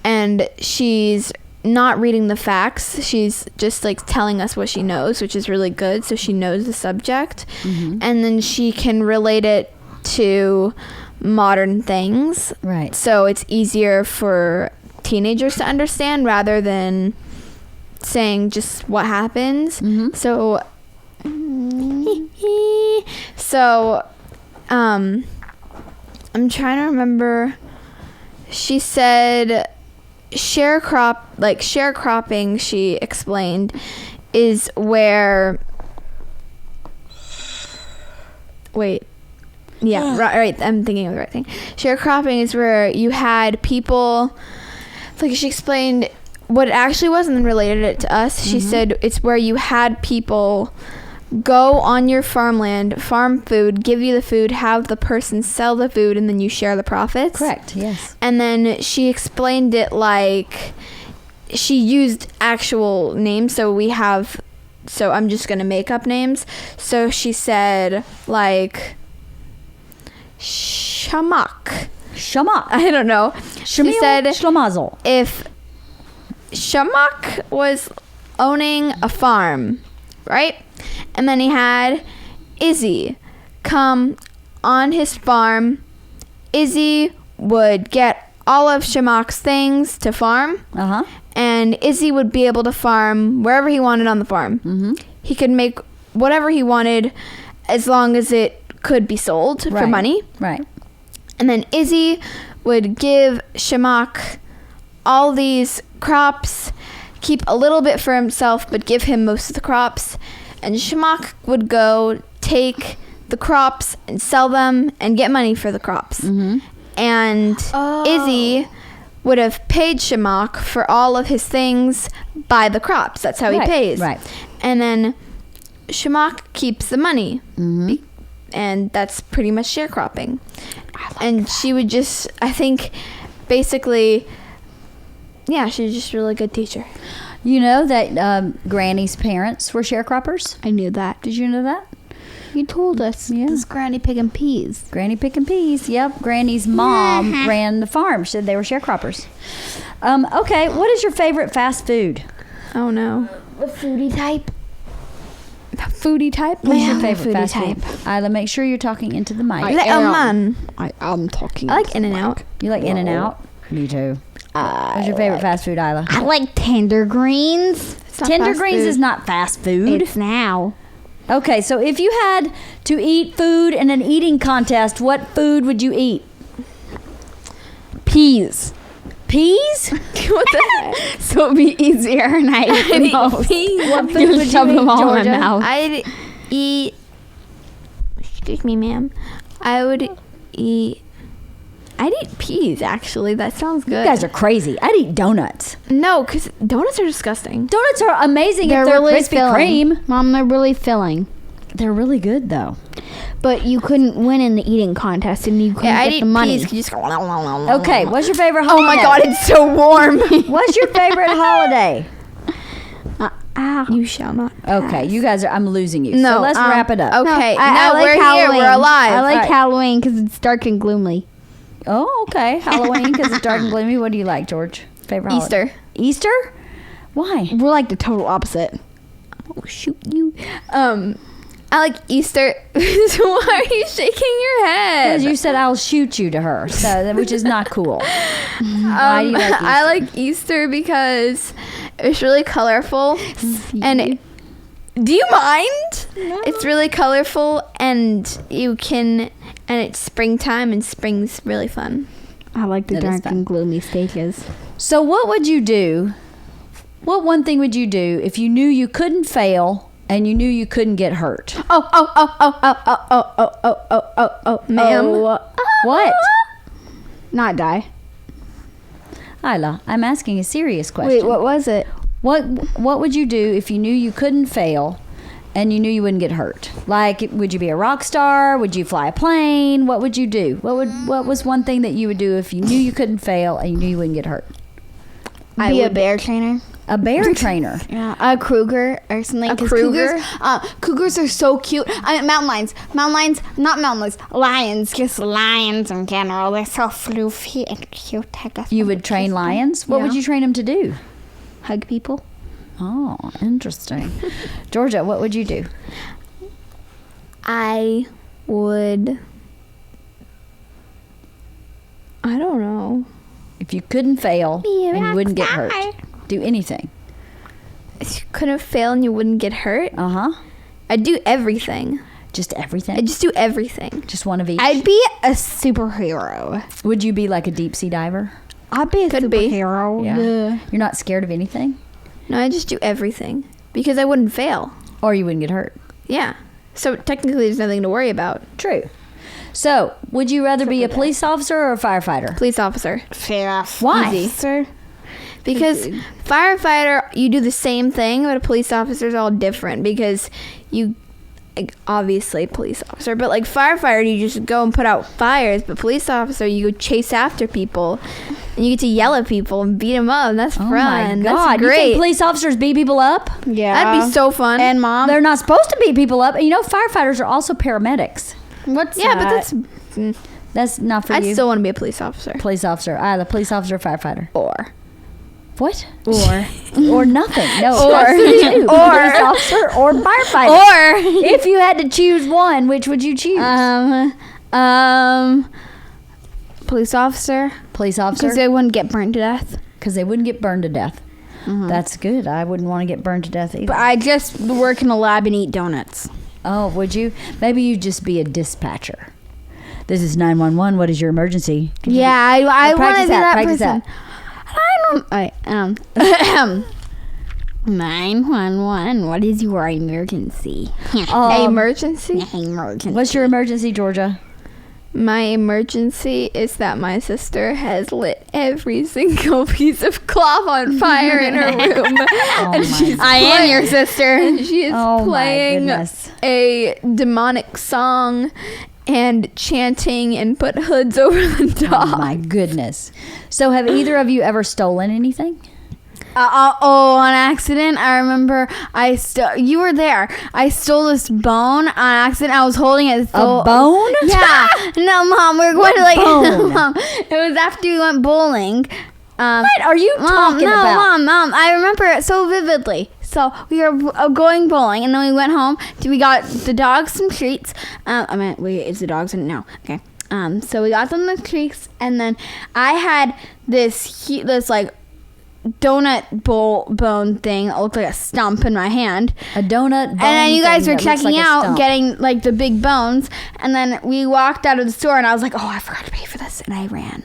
and she's not reading the facts. She's just telling us what she knows, which is really good. So she knows the subject, and then she can relate it to modern things, right? So it's easier for teenagers to understand rather than saying just what happens. So I'm trying to remember. She said sharecropping, she explained, is where right, I'm thinking of the right thing. Sharecropping is where you had people, she explained what it actually was and then related it to us. She said it's where you had people go on your farmland, farm food, give you the food, have the person sell the food, and then you share the profits. Correct, yes. And then she explained it she used actual names, so I'm just going to make up names. So she said, Shamak. I don't know. She said Schlamazel. if Shamak was owning a farm, right? And then he had Izzy come on his farm. Izzy would get all of Shamak's things to farm. And Izzy would be able to farm wherever he wanted on the farm. He could make whatever he wanted as long as it could be sold for money. Right. And then Izzy would give Shamak all these crops, keep a little bit for himself, but give him most of the crops. And Shamak would go take the crops and sell them and get money for the crops. And Izzy would have paid Shamak for all of his things by the crops. That's how he pays. Right. And then Shamak keeps the money. And that's pretty much sharecropping. And she would just, I think, basically, she's just a really good teacher. You know that Granny's parents were sharecroppers? I knew that. Did you know that? You told us. Yeah. This Granny picking peas. Granny picking peas. Yep. Granny's mom ran the farm. She said they were sharecroppers. Okay. What is your favorite fast food? Oh, no. The foodie type. Foodie type? What's your favorite fast food? Isla, make sure you're talking into the mic. I am talking. I like In-N-Out. You like In-N-Out? Me too. What's your favorite fast food, Isla? I like tender greens. Tender greens is not fast food. It's now. Okay, so if you had to eat food in an eating contest, what food would you eat? Peas. Peas? What the heck? So it'd be easier and I eat most. Peas. What food would you shove eat, them all in Georgia? my mouth. I'd eat. Excuse me, ma'am. I'd eat peas, actually. That sounds good. You guys are crazy. I'd eat donuts. No, because donuts are disgusting. Donuts are amazing if they're really Krispy filling. Kreme. Mom, they're really filling. They're really good, though. But you couldn't win in the eating contest and you couldn't I'd get eat the money. peas. You just go, Okay, what's your favorite oh holiday? my God, it's so warm. What's your favorite holiday? You shall not. Okay, you guys are, I'm losing you. No, So let's wrap it up. Okay, I like we're Halloween. here. We're alive. I like All right. Halloween because it's dark and gloomy. Oh, okay. Halloween because it's dark and gloomy. What do you like, George? Favorite holiday? Easter. Easter? Why? We're like the total opposite. Oh, shoot you. I like Easter. So why are you shaking your head? Because you said I'll shoot you to her, so which is not cool. Why do you like Easter? I like Easter because It's really colorful. And do you mind? No. It's really colorful, and it's springtime, and spring's really fun. I like the That is dark fun. and gloomy stages. So what would you do? What one thing would you do if you knew you couldn't fail and you knew you couldn't get hurt? Ma'am. What? Not die. Isla, I'm asking a serious question. Wait, what was it? What would you do if you knew you couldn't fail and you knew you wouldn't get hurt? Like, would you be a rock star? Would you fly a plane? What would you do? What was one thing that you would do if you knew you couldn't fail and you knew you wouldn't get hurt? Be a bear trainer. A bear trainer. Yeah, a Kruger or something. A 'cause Kruger? Cougars are so cute. Mountain lions. Not mountain lions. Lions. Just lions in general. They're so floofy and cute. I guess You would train lions? What would Yeah. you train them to do? hug people. Oh, interesting. Georgia, what would you do? I would. I don't know. If you couldn't fail Be a and you rock wouldn't get star. hurt, do anything. If you couldn't fail and you wouldn't get hurt, Uh-huh. I'd do everything. Just everything? I'd just do everything. Just one of each? I'd be a superhero. Would you be like a deep sea diver? I'd be a Could be. superhero. Yeah. You're not scared of anything? No, I'd just do everything because I wouldn't fail. Or you wouldn't get hurt? Yeah. So technically, there's nothing to worry about. True. So, would you rather be a police officer or a firefighter? Police officer. Fair. Why? Officer. Because firefighter, you do the same thing, but a police officer is all different because you, like, obviously police officer, but like firefighter, you just go and put out fires, but police officer, you go chase after people and you get to yell at people and beat them up, and that's Oh fun. my God. That's You great. think police officers beat people up? Yeah. That'd be so fun. And mom. They're not supposed to beat people up. And you know, firefighters are also paramedics. What's yeah, that? but that's. That's not for I'd you. still want to be a police officer. Police officer. The police officer or firefighter. Or. What? Or. Or nothing. No. Or. That's for you. Or. Police officer or firefighter. Or. If you had to choose one, which would you choose? Police officer. Police officer. Because they wouldn't get burned to death. Because they wouldn't get burned to death. That's good. I wouldn't want to get burned to death either. But I just work in a lab and eat donuts. Oh, would you? Maybe you'd just be a dispatcher. This is 911. What is your emergency? Yeah, I want to practice be that, that practice person. I don't. 911. What is your emergency? Emergency? Emergency. What's your emergency, Georgia? My emergency is that my sister has lit every single piece of cloth on fire in her room. Oh my I am your sister. And she is Oh my playing goodness. a demonic song and chanting and put hoods over the Oh top. my goodness. So have either of you ever stolen anything? On accident. I remember you were there. I stole this bone on accident. I was holding it. A bone? Yeah. No, Mom, we're going to like. bone? Mom, it was after we went bowling. What are you talking about? Mom, I remember it so vividly. So we were going bowling, and then we went home. We got the dogs some treats. Is the dogs in? No. Okay. So we got them the treats, and then I had this like donut bone thing that looked like a stump in my hand. A donut bone And then you guys thing were that looks checking like a out, stump. getting like the big bones, and then we walked out of the store, and I was like, "Oh, I forgot to pay for this," and I ran.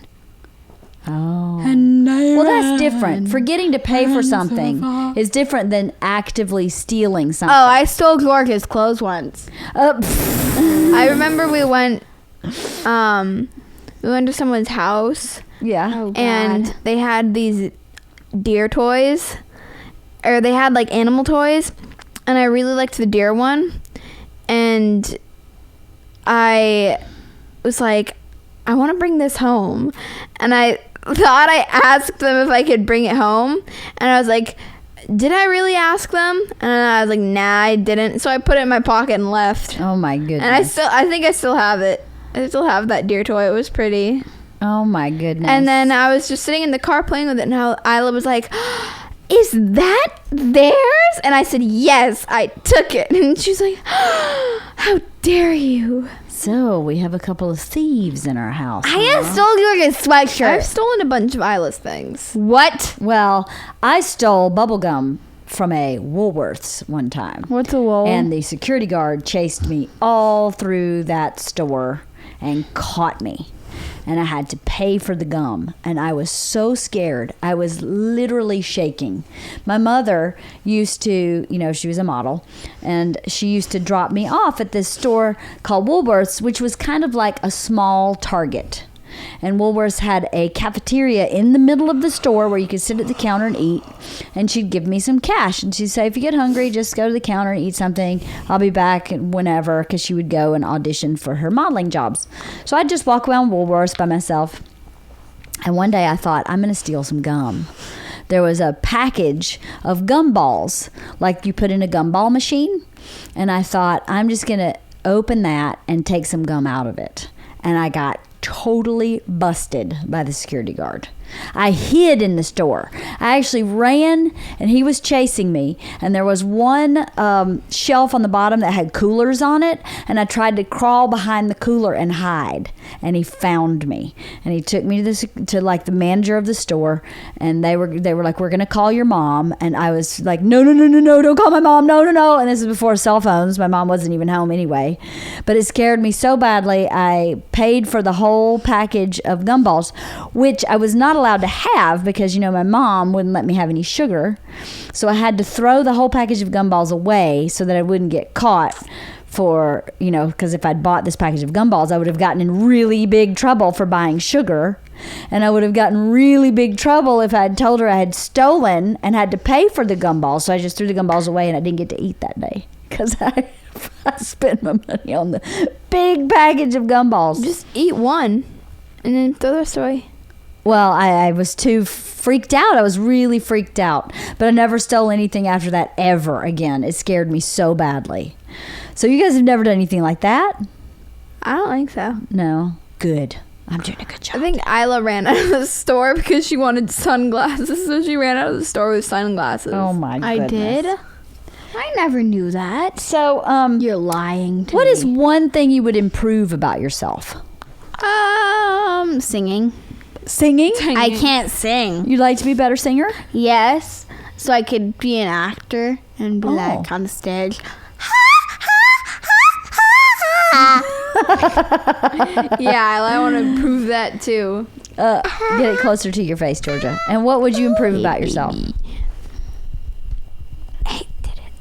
Oh. And I Well, that's different. Forgetting to pay for something is different than actively stealing something. Oh, I stole Gorka's clothes once. I remember we went to someone's house yeah. and they had these deer toys, or they had like animal toys, and I really liked the deer one, and I was like, I want to bring this home, and I thought I asked them if I could bring it home, and I was like, did I really ask them? And I was like, nah, I didn't. So I put it in my pocket and left. Oh my goodness. And I think I still have it. I still have that deer toy. It was pretty. Oh my goodness. And then I was just sitting in the car playing with it, and Isla was like, is that theirs? And I said, yes, I took it. And she was like, how dare you? So we have a couple of thieves in our house. I stole your sweatshirt. I've stolen a bunch of Isla's things. What? Well, I stole bubblegum from a Woolworths one time. What's a wool? And the security guard chased me all through that store and caught me. And I had to pay for the gum. And I was so scared. I was literally shaking. My mother used to, she was a model, and she used to drop me off at this store called Woolworths, which was kind of like a small Target. And Woolworths had a cafeteria in the middle of the store where you could sit at the counter and eat. And she'd give me some cash. And she'd say, if you get hungry, just go to the counter and eat something. I'll be back whenever, because she would go and audition for her modeling jobs. So I'd just walk around Woolworths by myself. And one day I thought, I'm going to steal some gum. There was a package of gum balls, like you put in a gumball machine. And I thought, I'm just going to open that and take some gum out of it. And I got totally busted by the security guard. I hid in the store. I actually ran, and he was chasing me. And there was one shelf on the bottom that had coolers on it, and I tried to crawl behind the cooler and hide. And he found me, and he took me to like the manager of the store, and they were like, "We're gonna call your mom." And I was like, "No, don't call my mom, no." And this is before cell phones. My mom wasn't even home anyway, but it scared me so badly. I paid for the whole package of gumballs, which I was not allowed to have because my mom wouldn't let me have any sugar, so I had to throw the whole package of gumballs away so that I wouldn't get caught for because if I'd bought this package of gumballs, I would have gotten in really big trouble for buying sugar, and I would have gotten really big trouble if I had told her I had stolen and had to pay for the gumballs. So I just threw the gumballs away, and I didn't get to eat that day because I spent my money on the big package of gumballs. Just eat one and then throw the rest away. Well, I was too freaked out. I was really freaked out. But I never stole anything after that ever again. It scared me so badly. So you guys have never done anything like that? I don't think so. No. Good. I'm doing a good job. I think Isla ran out of the store because she wanted sunglasses, so she ran out of the store with sunglasses. Oh my goodness. I did? I never knew that. So, You're lying to what me. is one thing you would improve about yourself? Singing. Singing? I can't sing. You'd like to be a better singer? Yes. So I could be an actor and be like on the stage. Yeah, I want to improve that too. Get it closer to your face, Georgia. And what would you improve about yourself? I did it.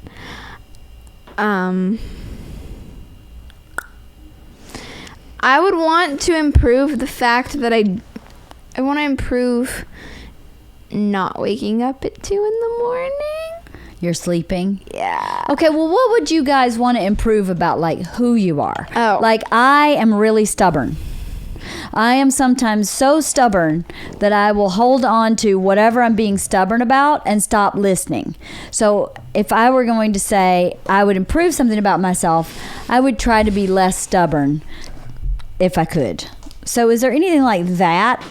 I would want to improve the fact that I want to improve not waking up at 2 in the morning. You're sleeping? Yeah. Okay, well, what would you guys want to improve about, like, who you are? Oh. Like, I am really stubborn. I am sometimes so stubborn that I will hold on to whatever I'm being stubborn about and stop listening. So if I were going to say I would improve something about myself, I would try to be less stubborn if I could. So is there anything like that?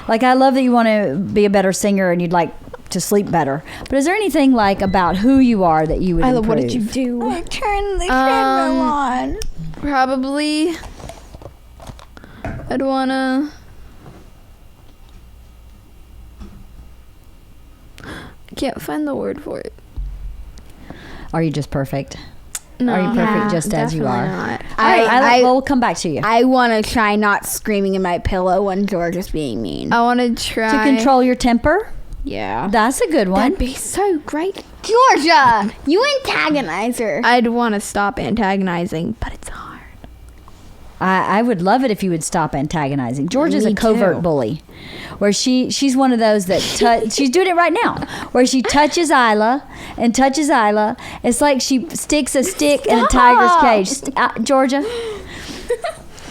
Like, I love that you want to be a better singer and you'd like to sleep better. But is there anything like about who you are that you would Isla, improve? what did you do? I turned the treadmill on. Probably I'd wanna I can't find the word for it. Are you just perfect? No, Are you perfect just as you definitely are? not. All right, well, we'll come back to you. I want to try not screaming in my pillow when George is being mean. I want to try To control your temper? Yeah. That's a good one. That'd be so great. Georgia, you antagonize her. I'd want to stop antagonizing, but it's hard. I would love it if you would stop antagonizing. George is Me a covert too. bully, where she's one of those that she's doing it right now, where she touches Isla. It's like she sticks a stick in a tiger's cage. Georgia.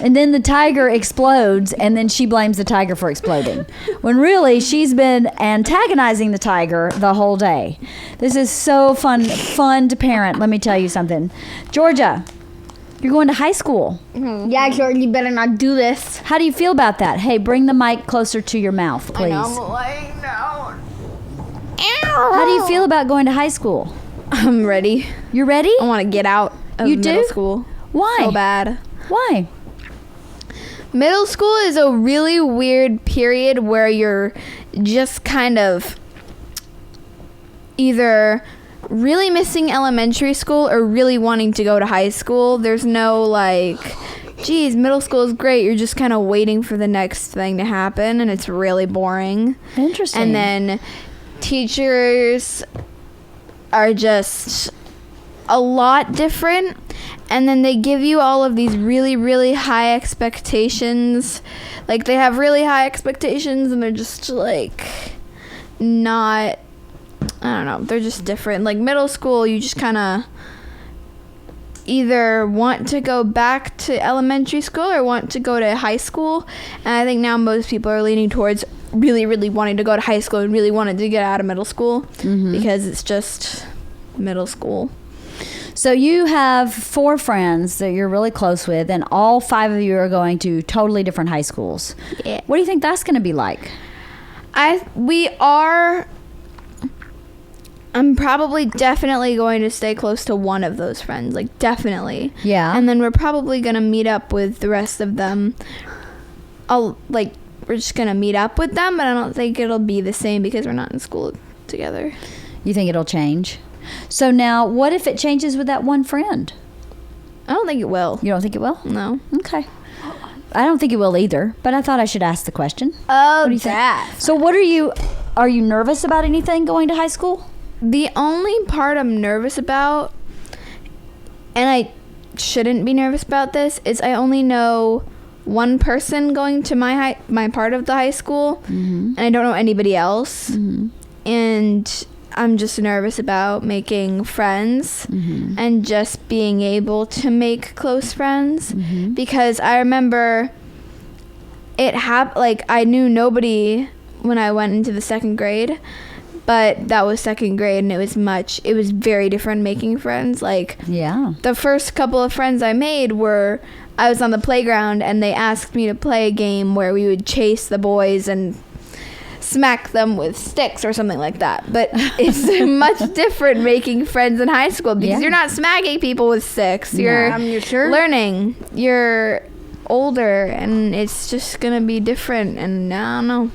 And then the tiger explodes, and then she blames the tiger for exploding. When really, she's been antagonizing the tiger the whole day. This is so fun to parent. Let me tell you something. Georgia, you're going to high school. Yeah, George, you better not do this. How do you feel about that? Hey, bring the mic closer to your mouth, please. laying down. How do you feel about going to high school? I'm ready. You're ready? I want to get out of You middle do? school. Why? So bad. Why? Middle school is a really weird period where you're just kind of either really missing elementary school or really wanting to go to high school. There's no like, geez, middle school is great. You're just kind of waiting for the next thing to happen, and it's really boring. Interesting. And then teachers are just a lot different, and then they give you all of these really, really high expectations. Like, they have really high expectations, and they're just like not, I don't know, they're just different. Like, middle school, you just kind of either want to go back to elementary school or want to go to high school. And I think now most people are leaning towards really, really wanting to go to high school and really wanting to get out of middle school because it's just middle school. So you have 4 friends that you're really close with, and all 5 of you are going to totally different high schools. Yeah. What do you think that's going to be like? I'm probably definitely going to stay close to one of those friends, like definitely. Yeah. And then we're probably going to meet up with the rest of them. We're just going to meet up with them, but I don't think it'll be the same because we're not in school together. You think it'll change? So now, what if it changes with that one friend? I don't think it will. You don't think it will? No. Okay. I don't think it will either, but I thought I should ask the question. Oh, What do you think? So what are you nervous about anything going to high school? The only part I'm nervous about, and I shouldn't be nervous about this, is I only know one person going to my part of the high school, and I don't know anybody else. And I'm just nervous about making friends and just being able to make close friends, because I remember I knew nobody when I went into the 2nd grade, but that was 2nd grade, and it was very different making friends. Like, Yeah. the first couple of friends I made were, I was on the playground and they asked me to play a game where we would chase the boys and smack them with sticks or something like that. But it's much different making friends in high school because you're not smacking people with sticks. You're learning. You're older, and it's just gonna be different. And I don't know.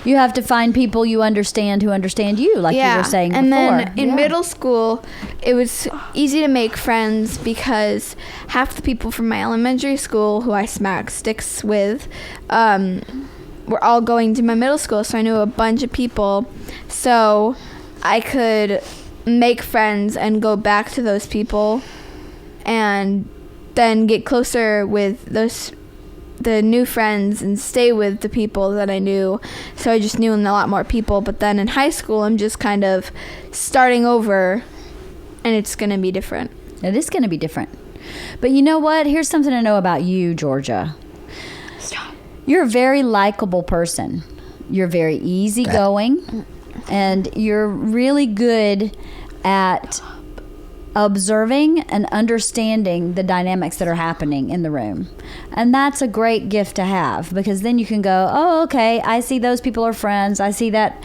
You have to find people you understand who understand you, like you were saying and before. then in middle school, it was easy to make friends because half the people from my elementary school who I smacked sticks with were all going to my middle school, so I knew a bunch of people. So I could make friends and go back to those people and then get closer with the new friends and stay with the people that I knew. So I just knew a lot more people. But then in high school, I'm just kind of starting over, and it's going to be different. It is going to be different. But you know what? Here's something to know about you, Georgia. Stop. You're a very likable person. You're very easygoing, and you're really good at observing and understanding the dynamics that are happening in the room. And that's a great gift to have, because then you can go, oh, okay, I see those people are friends. I see that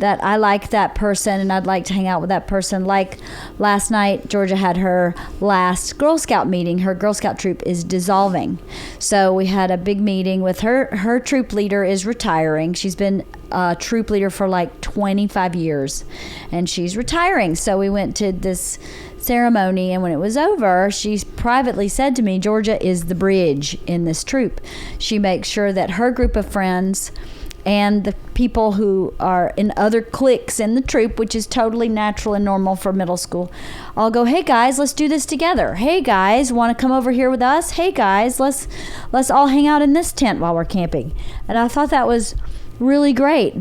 I like that person and I'd like to hang out with that person. Like last night, Georgia had her last Girl Scout meeting. Her Girl Scout troop is dissolving. So we had a big meeting with her. Her troop leader is retiring. She's been a troop leader for like 25 years, and she's retiring. So we went to this ceremony, and when it was over, she privately said to me, Georgia is the bridge in this troop. She makes sure that her group of friends and the people who are in other cliques in the troop, which is totally natural and normal for middle school, I'll go, hey guys, let's do this together. Hey guys, want to come over here with us? Hey guys, let's all hang out in this tent while we're camping. And I thought that was really great,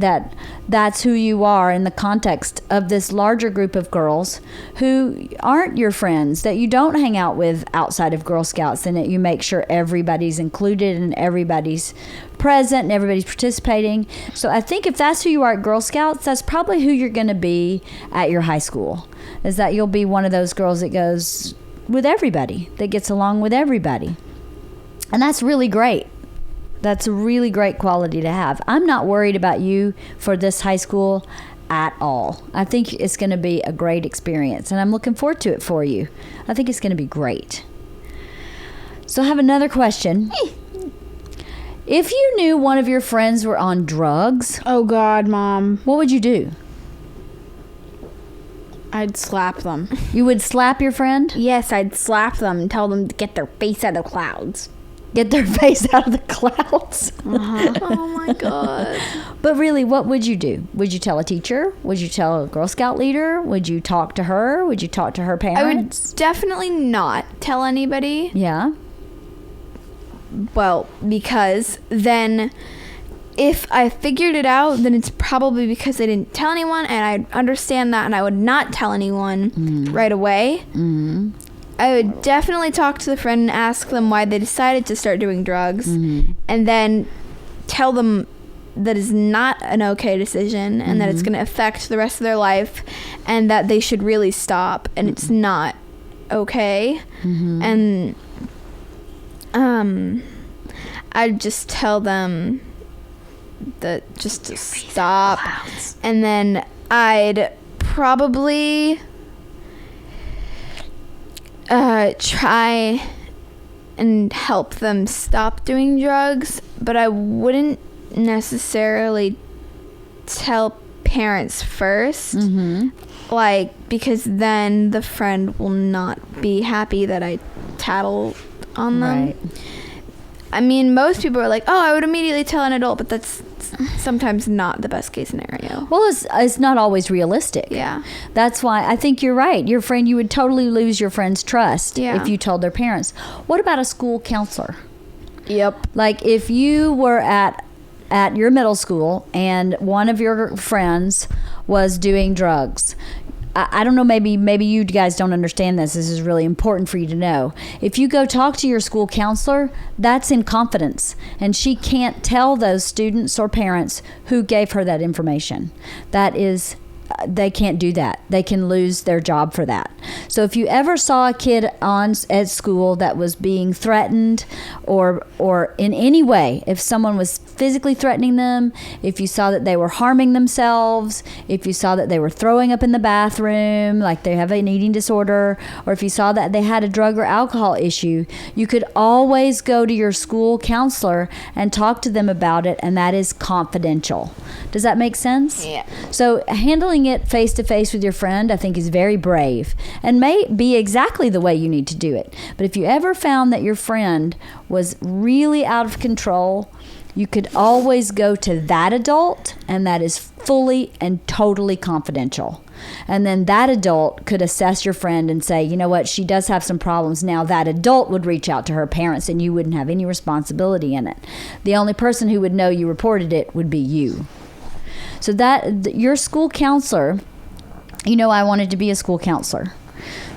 that's who you are in the context of this larger group of girls who aren't your friends, that you don't hang out with outside of Girl Scouts, and that you make sure everybody's included and everybody's present and everybody's participating. So I think if that's who you are at Girl Scouts, that's probably who you're going to be at your high school, is that you'll be one of those girls that goes with everybody, that gets along with everybody. And that's really great. That's a really great quality to have. I'm not worried about you for this high school at all. I think it's going to be a great experience, and I'm looking forward to it for you. I think it's going to be great. So I have another question. If you knew one of your friends were on drugs, Oh God, Mom. what would you do? I'd slap them. You would slap your friend? Yes, I'd slap them and tell them to get their face out of the clouds. Get their face out of the clouds? Oh my God. But really, what would you do? Would you tell a teacher? Would you tell a Girl Scout leader? Would you talk to her? Would you talk to her I would parents? definitely not tell anybody. Yeah. Well, because then if I figured it out, then it's probably because I didn't tell anyone, and I'd understand that, and I would not tell anyone right away. Mm-hmm. I would definitely talk to the friend and ask them why they decided to start doing drugs, and then tell them that is not an okay decision, and that it's going to affect the rest of their life, and that they should really stop, and it's not okay. And I'd just tell them that just to stop, and then I'd probably try and help them stop doing drugs, but I wouldn't necessarily tell parents first, like, because then the friend will not be happy that I tattle on them. Right. I mean, most people are like, oh, I would immediately tell an adult, but that's sometimes not the best case scenario. Well, it's not always realistic. Yeah. That's why I think you're right. Your friend, you would totally lose your friend's trust if you told their parents. What about a school counselor? Yep. Like if you were at your middle school and one of your friends was doing drugs. I don't know, maybe you guys don't understand this. This is really important for you to know. If you go talk to your school counselor, that's in confidence. And she can't tell those students or parents who gave her that information. That is, they can't do that. They can lose their job for that. So if you ever saw a kid at school that was being threatened or in any way, if someone was physically threatening them, if you saw that they were harming themselves, if you saw that they were throwing up in the bathroom, like they have an eating disorder, or if you saw that they had a drug or alcohol issue, you could always go to your school counselor and talk to them about it, and that is confidential. Does that make sense? Yeah. So handling it face to face with your friend, I think, is very brave and may be exactly the way you need to do it. But if you ever found that your friend was really out of control, you could always go to that adult, and that is fully and totally confidential. And then that adult could assess your friend and say, you know what, she does have some problems. Now that adult would reach out to her parents, and you wouldn't have any responsibility in it. The only person who would know you reported it would be you. So that your school counselor, I wanted to be a school counselor.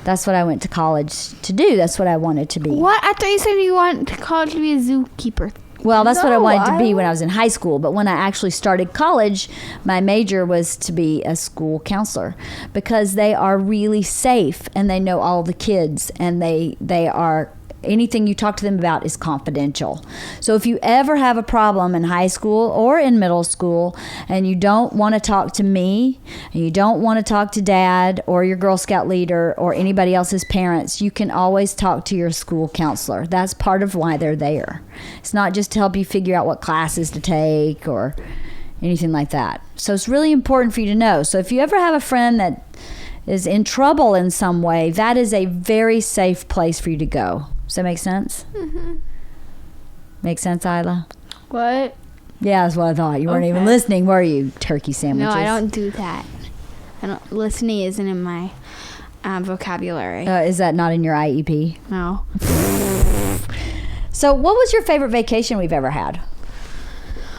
That's what I went to college to do. That's what I wanted to be. What? I thought you said you went to college to be a zookeeper. Well, that's what I wanted to be when I was in high school. But when I actually started college, my major was to be a school counselor, because they are really safe and they know all the kids, and they are, anything you talk to them about is confidential. So if you ever have a problem in high school or in middle school and you don't want to talk to me, and you don't want to talk to Dad or your Girl Scout leader or anybody else's parents, you can always talk to your school counselor. That's part of why they're there. It's not just to help you figure out what classes to take or anything like that. So it's really important for you to know. So if you ever have a friend that is in trouble in some way, that is a very safe place for you to go. Does that make sense? Mm-hmm. Make sense, Isla? What? Yeah, that's what I thought. You weren't even listening, were you? Turkey sandwiches. No, I don't do that. Listening isn't in my vocabulary. Is that not in your IEP? No. So what was your favorite vacation we've ever had?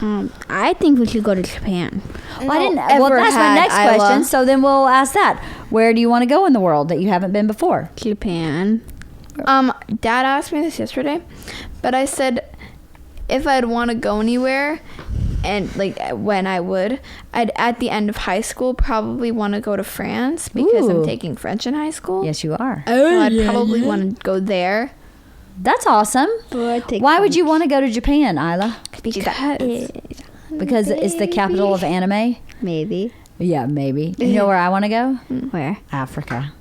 I think we should go to Japan. Well, that's my next question. So then we'll ask that. Where do you want to go in the world that you haven't been before? Japan. Dad asked me this yesterday, but I said if I'd want to go anywhere, and like when I'd at the end of high school probably want to go to France, because I'm taking French in high school. Yes, you are. So I'd probably want to go there. That's awesome. Why would you want to go to Japan, Isla? Because it's the capital of anime? Maybe. Yeah, maybe. You know where I want to go? Where? Africa.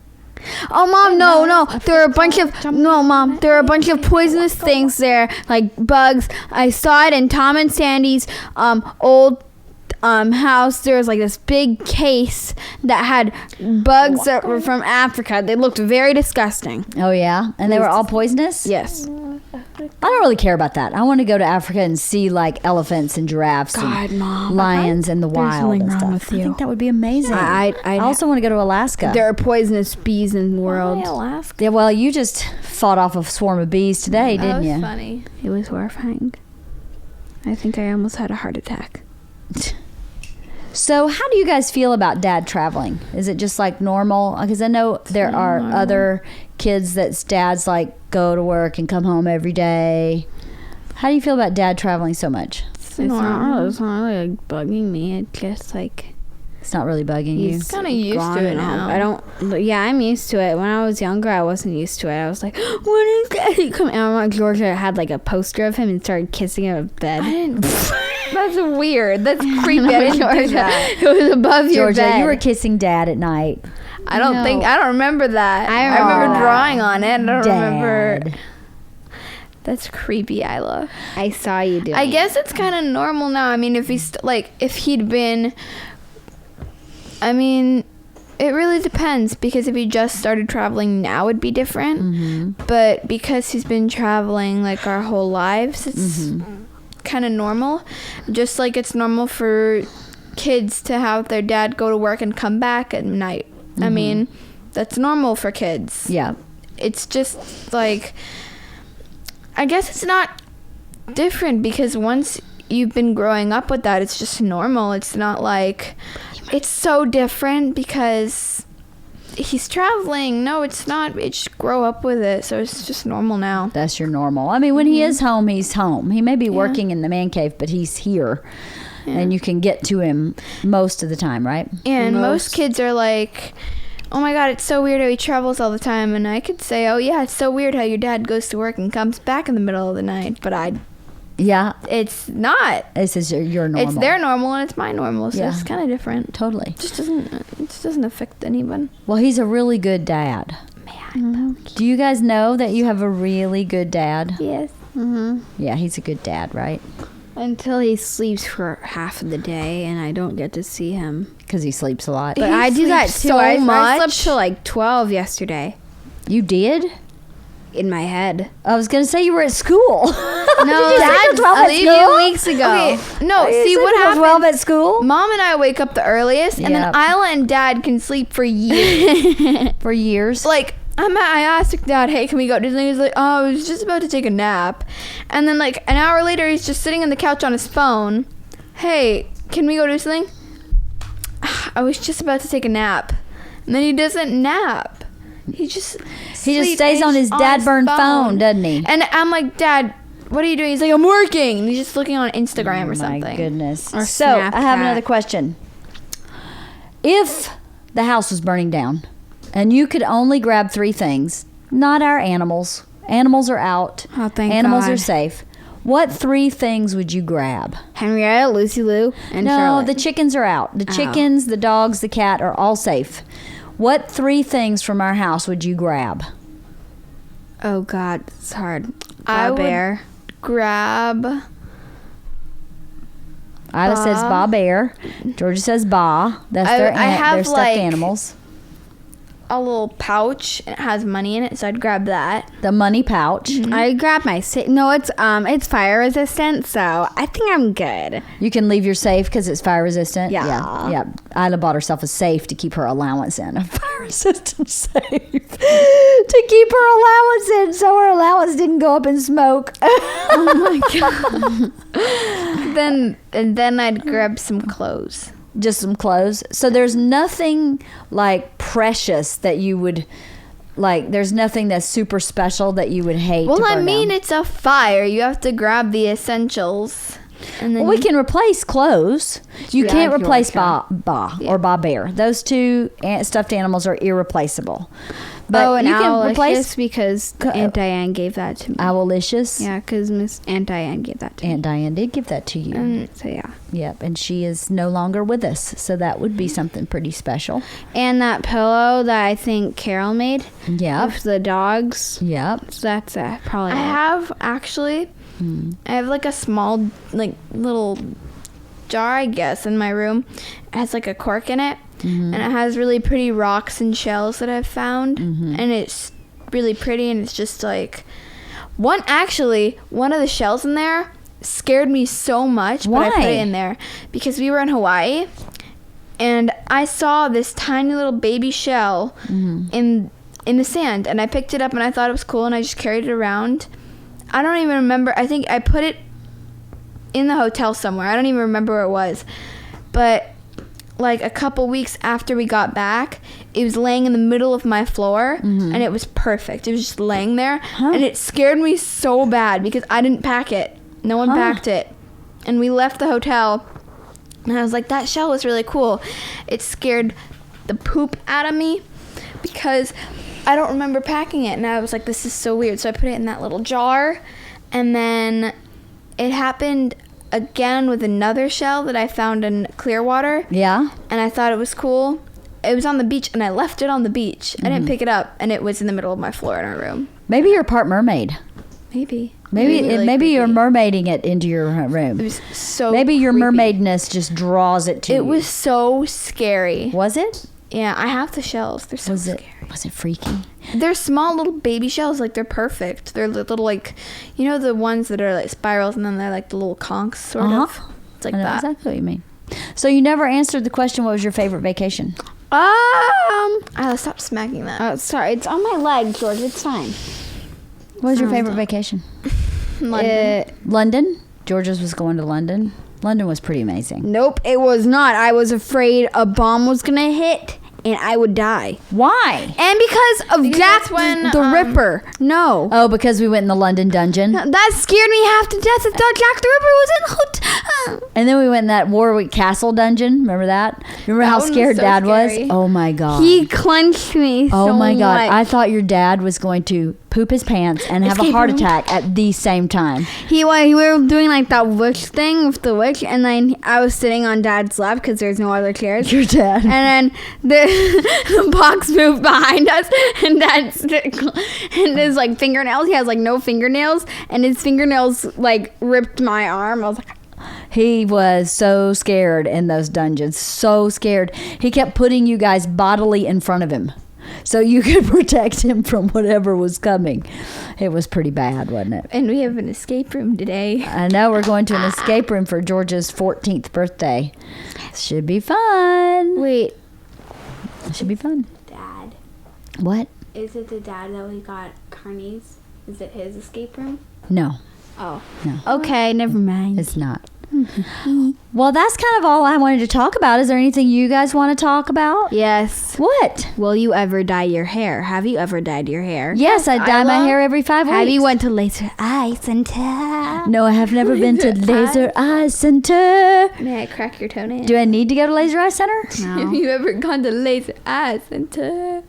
Oh, Mom, no. There are a bunch of poisonous things there, like bugs. I saw it in Tom and Sandy's old house. There was like this big case that had bugs that were from Africa. They looked very disgusting. Oh yeah, and they were all poisonous. Yes. I don't really care about that. I want to go to Africa and see like elephants and giraffes and Mom, lions in the wild something and wrong stuff. with I you. think that would be amazing. I also want to go to Alaska. There are poisonous bees in the world. Alaska. Yeah, well, you just fought off a swarm of bees today, That didn't was you? funny. It was horrifying. I think I almost had a heart attack. So how do you guys feel about Dad traveling? Is it just like normal? Because I know there are other kids that's dads like go to work and come home every day. How do you feel about Dad traveling so much? It's not really like bugging me. It's just like It's not really bugging you. He's kind of used to it now. I'm used to it. When I was younger, I wasn't used to it. I was like, when is Daddy coming? And Georgia had like a poster of him and started kissing him in bed. That's weird. That's creepy. I didn't do that. It was above your Georgia, bed. you were kissing Dad at night. I don't remember that. I I remember remember drawing on it. I don't remember. Dad. That's creepy, Isla. I saw you doing I guess it's kind of normal now. I mean, if he'd been, I mean, it really depends, because if he just started traveling now, it'd be different. Mm-hmm. But because he's been traveling like our whole lives, it's kind of normal. Just like it's normal for kids to have their dad go to work and come back at night. I mean, that's normal for kids. Yeah. It's just like, I guess it's not different, because once you've been growing up with that, it's just normal. It's not like it's so different because he's traveling. No, it's not. It just grow up with it, so it's just normal now. That's your normal. I mean, when he is home, he's home. He may be working in the man cave, but he's here. Yeah. And you can get to him most of the time, right? And most kids are like, oh my God, it's so weird how he travels all the time. And I could say, oh yeah, it's so weird how your dad goes to work and comes back in the middle of the night. But Yeah. it's not. This is your normal. It's their normal and it's my normal, so Yeah. it's kind of different. Totally. It just doesn't affect anyone. Well, he's a really good dad. Do you guys know that you have a really good dad? Yes. Yeah, he's a good dad, right? Until he sleeps for half of the day and I don't get to see him. Because he sleeps a lot. But He I do that sleeps too. so I much. slept till like 12 yesterday You did? in my head. I was going to say you were at school. No, Did you sleep till 12 at a school? few weeks ago. Okay, no, You see sleep what till happens. 12 at school? Mom and I wake up the earliest, and then Yep. Isla and Dad can sleep for years. For years. Like, I asked Dad, hey, can we go to Disney? He's like, oh, I was just about to take a nap. And then, like, an hour later, he's just sitting on the couch on his phone. Hey, can we go to Disney? I was just about to take a nap. And then he doesn't nap. He just stays on his dad-burned phone, doesn't he? And I'm like, Dad, what are you doing? He's like, I'm working. And he's just looking on Instagram or something. My goodness. Or So, I have Snapchat. another question. If the house was burning down and you could only grab 3 things, not our animals. Animals are out. Oh, thank Animals God. are safe. What 3 things would you grab? Henrietta, Lucy Lou, and No, Charlotte. the chickens are out. The chickens, the dogs, the cat are all safe. What 3 things from our house would you grab? Oh God, it's hard. I would Bear. grab Isla says Ba Bear. Georgia says Ba. That's their, I have, their stuffed like, animals. a little pouch and it has money in it, so I'd grab that. The money pouch. I grabbed my it's fire resistant, so I think I'm good. You can leave your safe because it's fire resistant. Yeah. Yeah. Isla bought herself a safe to keep her allowance in. A fire resistant safe to keep her allowance in, so her allowance didn't go up in smoke. Oh my God. then I'd grab some clothes. Just some clothes. So there's nothing like precious that you would like. There's nothing that's super special that you would hate. Well, to I burn mean, down. it's a fire. You have to grab the essentials. And then Well, we can replace clothes. You Yeah, can't if you replace want Ba or Ba Bear. Those two stuffed animals are irreplaceable. But Oh, and you can replace Owlicious because Aunt Diane gave that to me. Owlicious. Yeah, because Miss Aunt Diane gave that to me. Aunt Diane did give that to you. So yeah. Yep, and she is no longer with us, so that would be something pretty special. And that pillow that I think Carol made Yep. with the dogs. Yep. So that's probably I it. have actually. I have like a small, like little jar, I guess, in my room. It has like a cork in it, and it has really pretty rocks and shells that I've found, and it's really pretty. And it's just like one of the shells in there scared me so much, but I put Why? it in there because we were in Hawaii, and I saw this tiny little baby shell in the sand, and I picked it up and I thought it was cool, and I just carried it around. I don't even remember. I think I put it in the hotel somewhere. I don't even remember where it was. But like a couple weeks after we got back, it was laying in the middle of my floor, and it was perfect. It was just laying there, and it scared me so bad because I didn't pack it. No one packed it. And we left the hotel, and I was like, that shell was really cool. It scared the poop out of me because I don't remember packing it, and I was like, this is so weird. So I put it in that little jar, and then it happened again with another shell that I found in Clearwater. Yeah. And I thought it was cool. It was on the beach, and I left it on the beach. I didn't pick it up, and it was in the middle of my floor in our room. Maybe you're part mermaid. Maybe. Maybe Really you're creepy. mermaiding it into your room. It was so Maybe your creepy. mermaidness just draws it to you. It was so scary. Was it? Yeah, I have the shells. They're so scary. Was it freaky? They're small little baby shells. Like, they're perfect. They're little, like, you know the ones that are like spirals, and then they're like the little conchs, sort of. It's like I know that. exactly what you mean. So you never answered the question, what was your favorite vacation? Isla, stop smacking that. Oh, sorry. It's on my leg, George. It's fine. What was your favorite vacation? London. London? Georgia's was going to London. London was pretty amazing. Nope, it was not. I was afraid a bomb was going to hit and I would die. Why? And because of Jack that's when, the Ripper. No. Oh, because we went in the London dungeon. That scared me half to death. I thought Jack the Ripper was in the hotel. And then we went in that Warwick Castle dungeon. Remember that? Remember how one was scared so Dad scary. was? Oh my God. He clenched me so Oh my God. much. I thought your dad was going to poop his pants and have a Escape heart room. attack at the same time. We were doing like that witch thing with the witch, and then I was sitting on Dad's lap because there's no other chairs. Your dad. And then the box moved behind us, and Dad's and his like fingernails. He has like no fingernails, and his fingernails like ripped my arm. I was like, He was so scared in those dungeons. So scared. He kept putting you guys bodily in front of him so you could protect him from whatever was coming. It was pretty bad, wasn't it? And we have an escape room today. I know we're going to an escape room for Georgia's 14th birthday. Should be fun. wait, It should be fun. Dad, What? is it the dad that we got Carney's? Is it his escape room? No, Oh, no, okay, never mind. it's not. Well, that's kind of all I wanted to talk about. Is there anything you guys want to talk about? Yes. What? Will you ever dye your hair? Have you ever dyed your hair? Yes, I dye my Isla? hair every 5 weeks. Have you went to Laser Eye Center? No, I have never been to Laser Eye Center. May I crack your toenail? Do I need to go to Laser Eye Center? Have you ever gone to Laser Eye Center?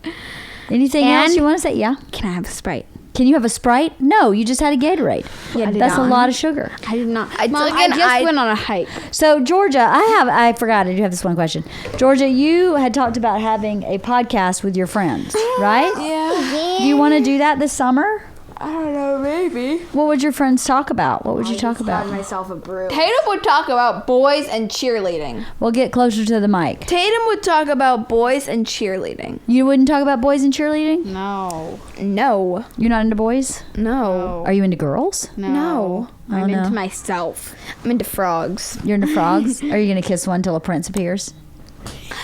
Anything And- else you want to say? Yeah. Can I have a Sprite? Can you have a Sprite? No, you just had a Gatorade. Yeah, I did That's a not. lot of sugar. I did not. I Mom, took I an just eye- went on a hike. So, Georgia, I forgot. I do have this one question. Georgia, you had talked about having a podcast with your friends, right? Yeah. Do you want to do that this summer? I don't know, maybe. What would your friends talk about? What would you talk about? myself a brew. Tatum would talk about boys and cheerleading. We'll get closer to the mic. Tatum would talk about boys and cheerleading. You wouldn't talk about boys and cheerleading? No. No. You're not into boys? No. Are you into girls? No. I'm Oh, no. into myself. I'm into frogs. You're into frogs? Are you going to kiss one till a prince appears?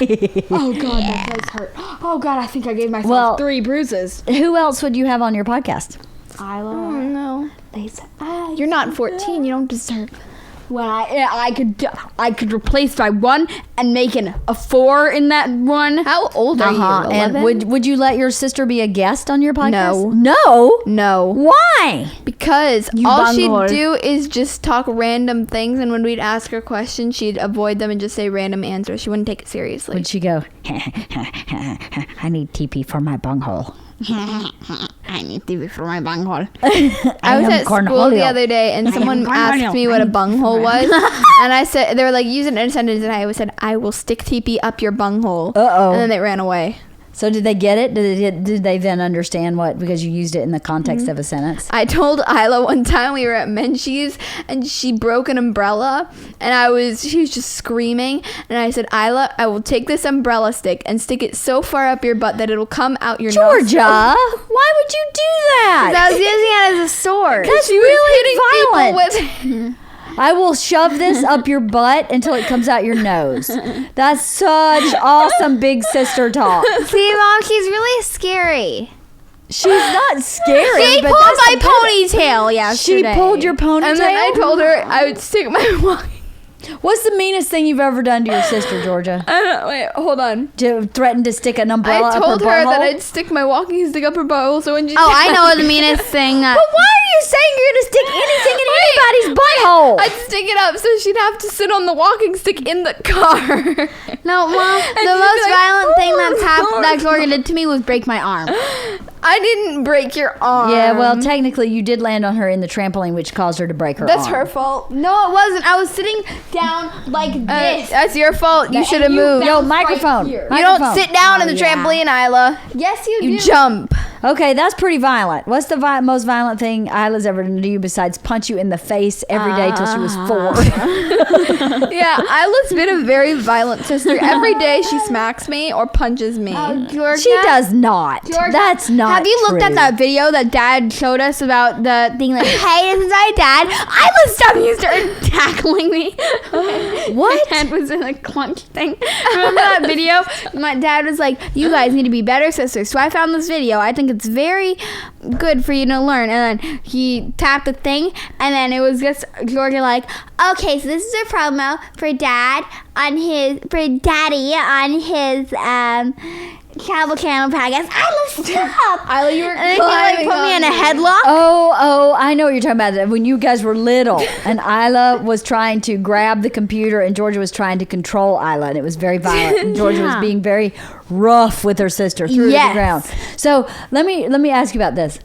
Oh God, that does hurt. Oh God, I think I gave myself Well- 3 bruises. Who else would you have on your podcast? Oh, Isla. no. Laser Eye. You're not 14. You don't deserve. when I could replace my 1 and make a 4 in that 1. How old are you? And 11? would you let your sister be a guest on your podcast? No. No. No. Why? Because You all she'd bunghole. do is just talk random things, and when we'd ask her questions, she'd avoid them and just say random answers. She wouldn't take it seriously. Would she go, I need TP for my bunghole. I need TV for my bunghole. I was am at school Cornholio. the other day, and someone asked me what a bunghole was, and I said, they were like, use it in a sentence, and I always said, I will stick TP up your bunghole. Uh-oh. And then they ran away. So did they get it? Did they then understand what, because you used it in the context of a sentence? I told Isla one time we were at Menchie's and she broke an umbrella and she was just screaming, and I said, Isla, I will take this umbrella stick and stick it so far up your butt that it'll come out your nose. Georgia, why would you do that? I was using it as a sword. That's really violent. I will shove this up your butt until it comes out your nose. That's such awesome big sister talk. See, Mom, she's really scary. She's not scary. She but pulled that's my a good- ponytail She yesterday. pulled your ponytail? And then I told her I would stick my walking. What's the meanest thing you've ever done to your sister, Georgia? I don't know, wait, hold on. To threaten to stick an umbrella I up told her her that butthole? I'd stick my walking stick up her butthole, so when she Oh, I know the meanest thing. But why are you saying you're going to stick anything in anybody's butthole? I'd stick it up so she'd have to sit on the walking stick in the car. No, Mom, the she'd be most like, violent thing that's "Oh, that Gloria did to me was break my arm. I didn't break your arm. Yeah, well, technically you did land on her in the trampoline, which caused her to break her that's arm. her fault. No, it wasn't. I was sitting down like this. That's your fault. You should have moved. Yo, That was microphone. right here. You don't Microphone. sit down in the yeah. trampoline, Isla. Yes, you You do. jump. Okay, that's pretty violent. What's the most violent thing Isla's ever done to you besides punch you in the face every day till she was 4? Yeah, Isla's been a very violent sister. Every day she smacks me or punches me. Georgia, She does not. Georgia, That's not Have you looked at true. that video that Dad showed us about the thing like, hey, this is my dad. Isla's stomach started tackling me. What? My head was in a clunk thing. Remember that video? My dad was like, you guys need to be better sisters. So I found this video. I think it's very good for you to learn. And then he tapped the thing, and then it was just Georgia like, okay, so this is a promo for Daddy on his Travel Channel podcast. Isla, stop! Isla, you were And then he like climbing put me in a on me. headlock. Oh, I know what you're talking about. When you guys were little and Isla was trying to grab the computer and Georgia was trying to control Isla, and it was very violent. And Georgia was Yeah. being very rough with her sister, threw her to Yes. the ground. So let me ask you about this.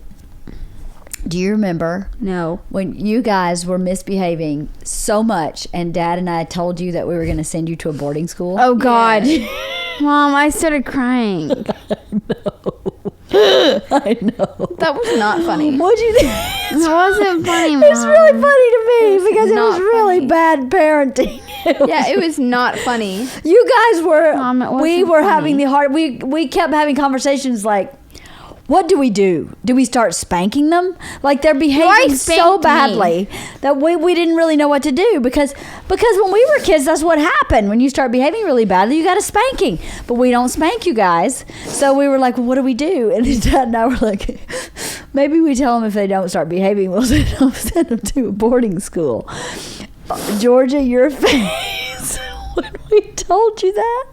Do you remember No. when you guys were misbehaving so much and Dad and I told you that we were going to send you to a boarding school? Oh God, Mom, I started crying. I know. That was not funny. What'd you think? It wasn't funny, Mom. It's really funny to me because it was not really funny. bad parenting. Yeah, it was not funny. You guys were. Mom, it We wasn't were funny. having the hard. We kept having conversations like, what do we do? Do we start spanking them? Like they're behaving so spanked me. badly that we didn't really know what to do because when we were kids, that's what happened. When you start behaving really badly, you got a spanking. But we don't spank you guys. So we were like, well, what do we do? And then Dad and I were like, maybe we tell them if they don't start behaving, we'll send them to a boarding school. Georgia, your face when we told you that,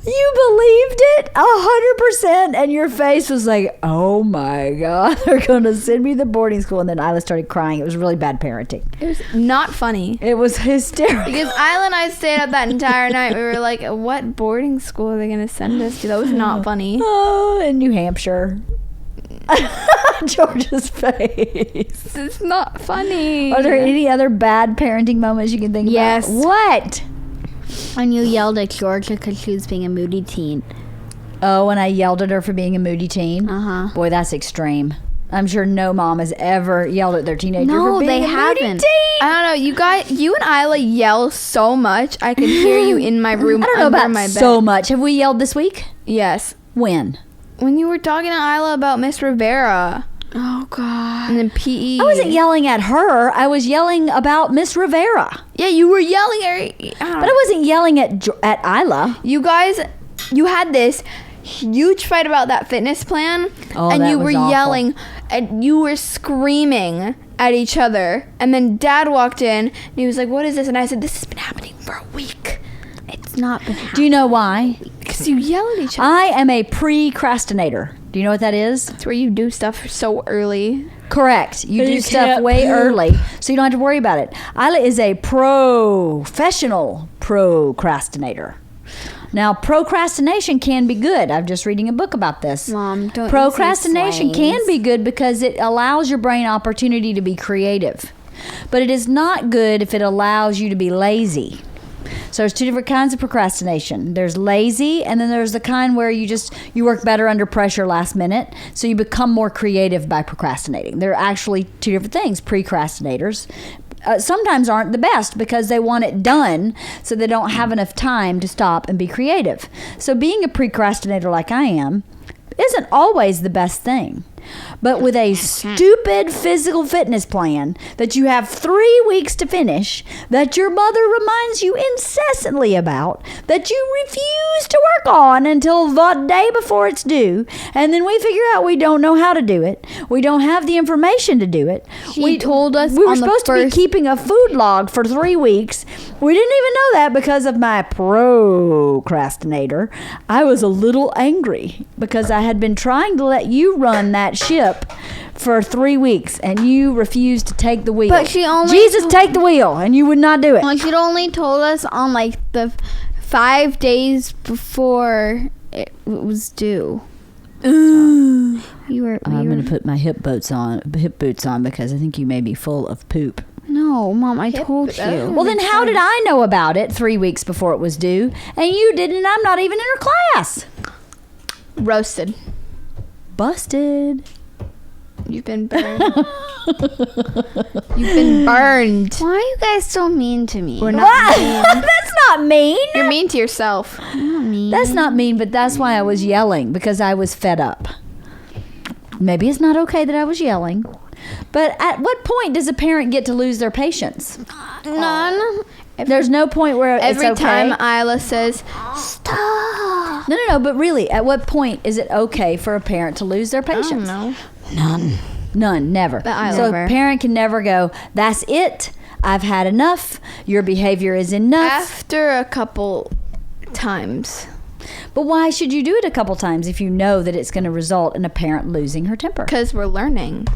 you believed it 100%, and your face was like, oh my God, they're going to send me to boarding school. And then Isla started crying. It was really bad parenting. It was not funny. It was hysterical. Because Isla and I stayed up that entire night. We were like, what boarding school are they going to send us to? That was not funny. Oh, in New Hampshire. Georgia's face. It's not funny. Are there any other bad parenting moments you can think Yes. about? What? When you yelled at Georgia because she was being a moody teen. Oh, and I yelled at her for being a moody teen? Uh-huh. Boy, that's extreme. I'm sure no mom has ever yelled at their teenager No, for being they a moody haven't. teen. I don't know. You and Isla yell so much. I could hear you in my room I don't know under about my bed. so much. Have we yelled this week? Yes. When? When you were talking to Isla about Miss Rivera Oh God. and then PE. I wasn't yelling at her. I was yelling about Miss Rivera. Yeah, you were yelling at her. But I wasn't yelling at Isla. You guys, you had this huge fight about that fitness plan, Oh, and that you was were awful. yelling and you were screaming at each other. And then Dad walked in and he was like, what is this? And I said, this has been happening for a week. It's not been happening. Do you know why? Because you yell at each other. I am a procrastinator. Do you know what that is? It's where you do stuff so early. Correct. You do You stuff can't way poop. early, so you don't have to worry about it. Isla is a professional procrastinator. Now, procrastination can be good. I'm just reading a book about this. Mom, don't use Procrastination these can slangs. be good because it allows your brain opportunity to be creative. But it is not good if it allows you to be lazy. So there's two different kinds of procrastination. There's lazy, and then there's the kind where you work better under pressure last minute, so you become more creative by procrastinating. They're actually two different things. Procrastinators sometimes aren't the best because they want it done, so they don't have enough time to stop and be creative. So being a procrastinator like I am isn't always the best thing. But with a stupid physical fitness plan that you have 3 weeks to finish, that your mother reminds you incessantly about, that you refuse to work on until the day before it's due, and then we figure out we don't know how to do it, we don't have the information to do it. She told us we were on the supposed to be first- keeping a food log for 3 weeks. We didn't even know that because of my procrastinator. I was a little angry because I had been trying to let you run that ship for 3 weeks and you refused to take the wheel. But she only Jesus, take the wheel, and you would not do it. Well, she'd only told us on like the 5 days before it was due. I'm We were going to put my hip boots on because I think you may be full of poop. No, Mom, I told you. Well, then how did I know about it 3 weeks before it was due, and you didn't? And I'm not even in her class. Roasted. Busted. You've been burned. You've been burned. Why are you guys so mean to me? We're not What? mean. That's not mean. You're mean to yourself. Not mean. That's not mean, but that's why I was yelling, because I was fed up. Maybe it's not okay that I was yelling, but at what point does a parent get to lose their patience? None. There's no point where Every it's okay. time Isla says, stop. No, but really, at what point is it okay for a parent to lose their I don't patience? know. None, never. But I So love a her. parent can never go, that's it, I've had enough, your behavior is enough. After a couple times. But why should you do it a couple times if you know that it's going to result in a parent losing her temper? Because we're learning.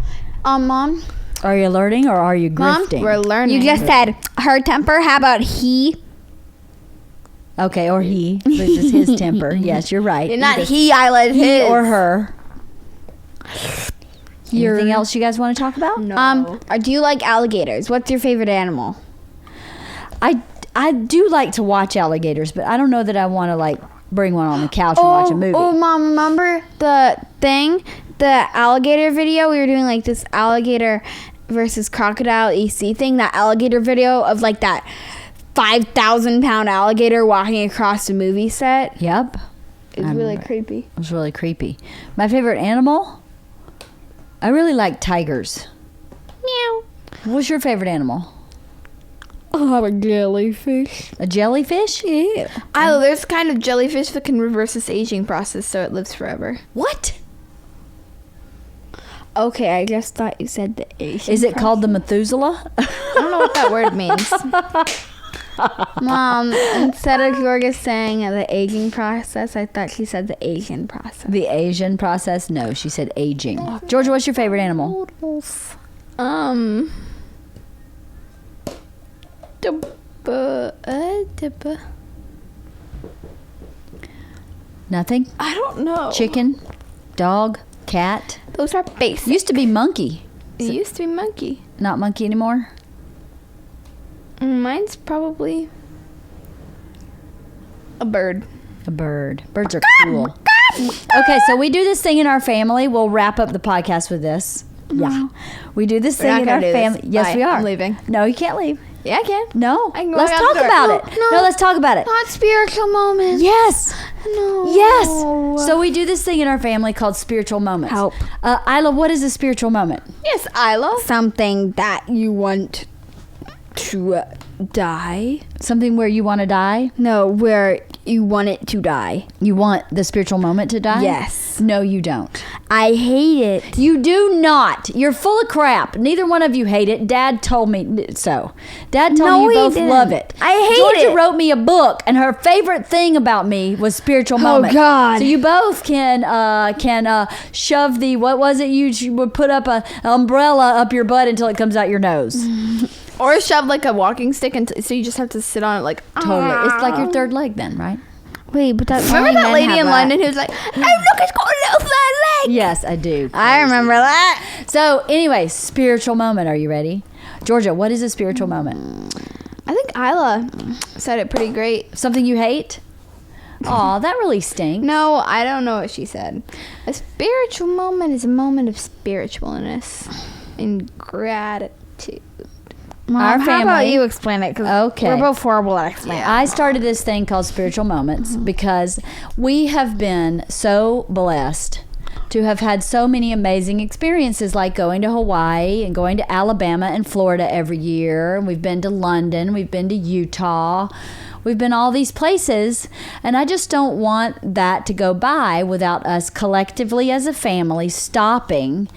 Mom, Are you learning or are you Mom, grifting? We're learning. you just said her temper. How about he? Okay, or he loses his temper. Yes, you're right. You're not Either he, Isla. he His. or her. Anything else you guys want to talk about? No. Do you like alligators? What's your favorite animal? I do like to watch alligators, but I don't know that I want to like bring one on the couch and watch a movie. Oh, Mom, remember the alligator video? We were doing like this alligator versus crocodile EC thing. That alligator video of like that 5,000-pound alligator walking across a movie set. Yep. It's I really remember. creepy. It was really creepy. My favorite animal? I really like tigers. Meow. What's your favorite animal? Oh, a jellyfish. A jellyfish? Yeah. Isla, there's kind of jellyfish that can reverse this aging process so it lives forever. What? Okay, I just thought you said the Asian. Is it called the Methuselah? I don't know what that word means. Mom, instead of Georgia saying the aging process, I thought she said the Asian process. The Asian process? No, she said aging. Georgia, what's your favorite animal? Nothing? I don't know. Chicken? Dog? Cat? Those are basic. Used to be monkey. It used to be monkey. Not monkey anymore? Mine's probably a bird. A bird. Birds are cool. Okay, so we do this thing in our family. We'll wrap up the podcast with this. Yeah. We do this We're not thing in our gonna do this. family. Yes, Bye. we are. I'm leaving. No, you can't leave. Yeah, I can. No. I can go Let's out talk the door. about it. No. No, let's talk about it. Not spiritual moments. Yes. No. Yes. So we do this thing in our family called spiritual moments. Help. Isla, what is a spiritual moment? Yes, Isla. Something that you want to Die? Something where you want to die? No, where you want it to die. You want the spiritual moment to die? Yes. No, you don't. I hate it. You do not. You're full of crap. Neither one of you hate it. Dad told me so. Dad told me you he both didn't. love it. I hate Georgia it. wrote me a book, and her favorite thing about me was spiritual moment. God. So you both can shove the, what was it? You would put up an umbrella up your butt until it comes out your nose. Or shove like a walking stick, so you just have to sit on it like. Totally. It's like your third leg then, right? Wait, but that's Remember that lady in London who was like, "Oh look, it's got a little fat leg." Yes, I do. I remember that. So anyway, spiritual moment. Are you ready? Georgia, what is a spiritual moment? I think Isla said it pretty great. Something you hate? Aw, that really stinks. No, I don't know what she said. A spiritual moment is a moment of spiritualness and gratitude. Mom, Our how about family- you explain it? 'Cause Okay. we're both horrible at explaining. I started this thing called Spiritual Moments because we have been so blessed to have had so many amazing experiences, like going to Hawaii and going to Alabama and Florida every year. We've been to London, we've been to Utah, we've been all these places, and I just don't want that to go by without us collectively as a family stopping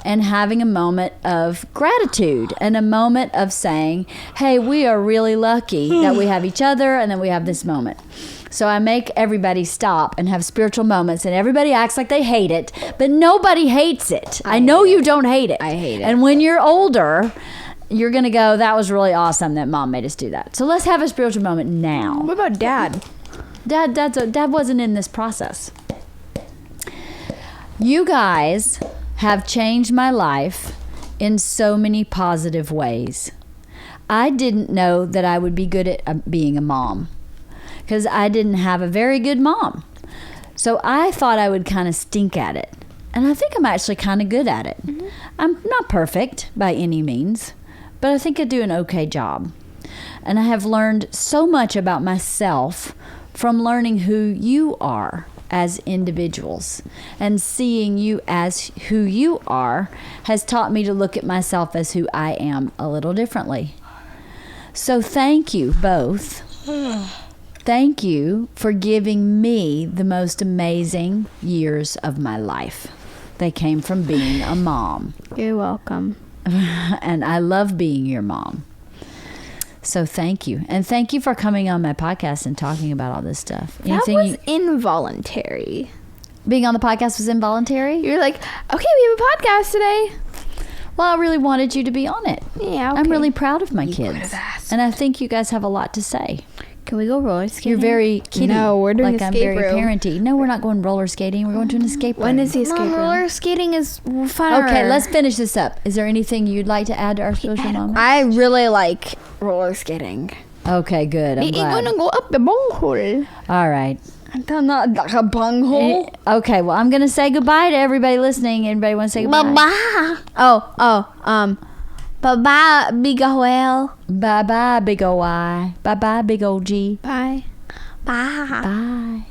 and having a moment of gratitude and a moment of saying, hey, we are really lucky that we have each other and then we have this moment. So I make everybody stop and have spiritual moments, and everybody acts like they hate it, but nobody hates it. I know you don't hate it. I hate it. And when you're older, you're going to go, that was really awesome that Mom made us do that. So let's have a spiritual moment now. What about Dad? Dad wasn't in this process. You guys have changed my life in so many positive ways. I didn't know that I would be good at being a mom because I didn't have a very good mom. So I thought I would kind of stink at it. And I think I'm actually kind of good at it. Mm-hmm. I'm not perfect by any means, but I think I do an okay job. And I have learned so much about myself from learning who you are as individuals, and seeing you as who you are has taught me to look at myself as who I am a little differently. So thank you both. Thank you for giving me the most amazing years of my life. They came from being a mom. You're welcome. And I love being your mom. So thank you. And thank you for coming on my podcast and talking about all this stuff. That was involuntary. Being on the podcast was involuntary? You're like, okay, we have a podcast today. Well, I really wanted you to be on it. Yeah, okay. I'm really proud of my You kids. could've asked. And I think you guys have a lot to say. Can we go roller skating? You're very kiddie. No, we're doing like I'm escape very room. parenty. No, we're not going roller skating. We're going to an escape room. When is the escape Mom, room? roller skating is fun. Okay, let's finish this up. Is there anything you'd like to add to our social moment? I really like roller skating. Okay, good. I'm You're glad. gonna go up the bunghole. All right. Not like a bunghole. Okay, well, I'm going to say goodbye to everybody listening. Anybody want to say goodbye? Bye-bye. Bye-bye, big ol' whale. Bye-bye, big ol' Y. Bye-bye, big ol' G. Bye. Bye. Bye.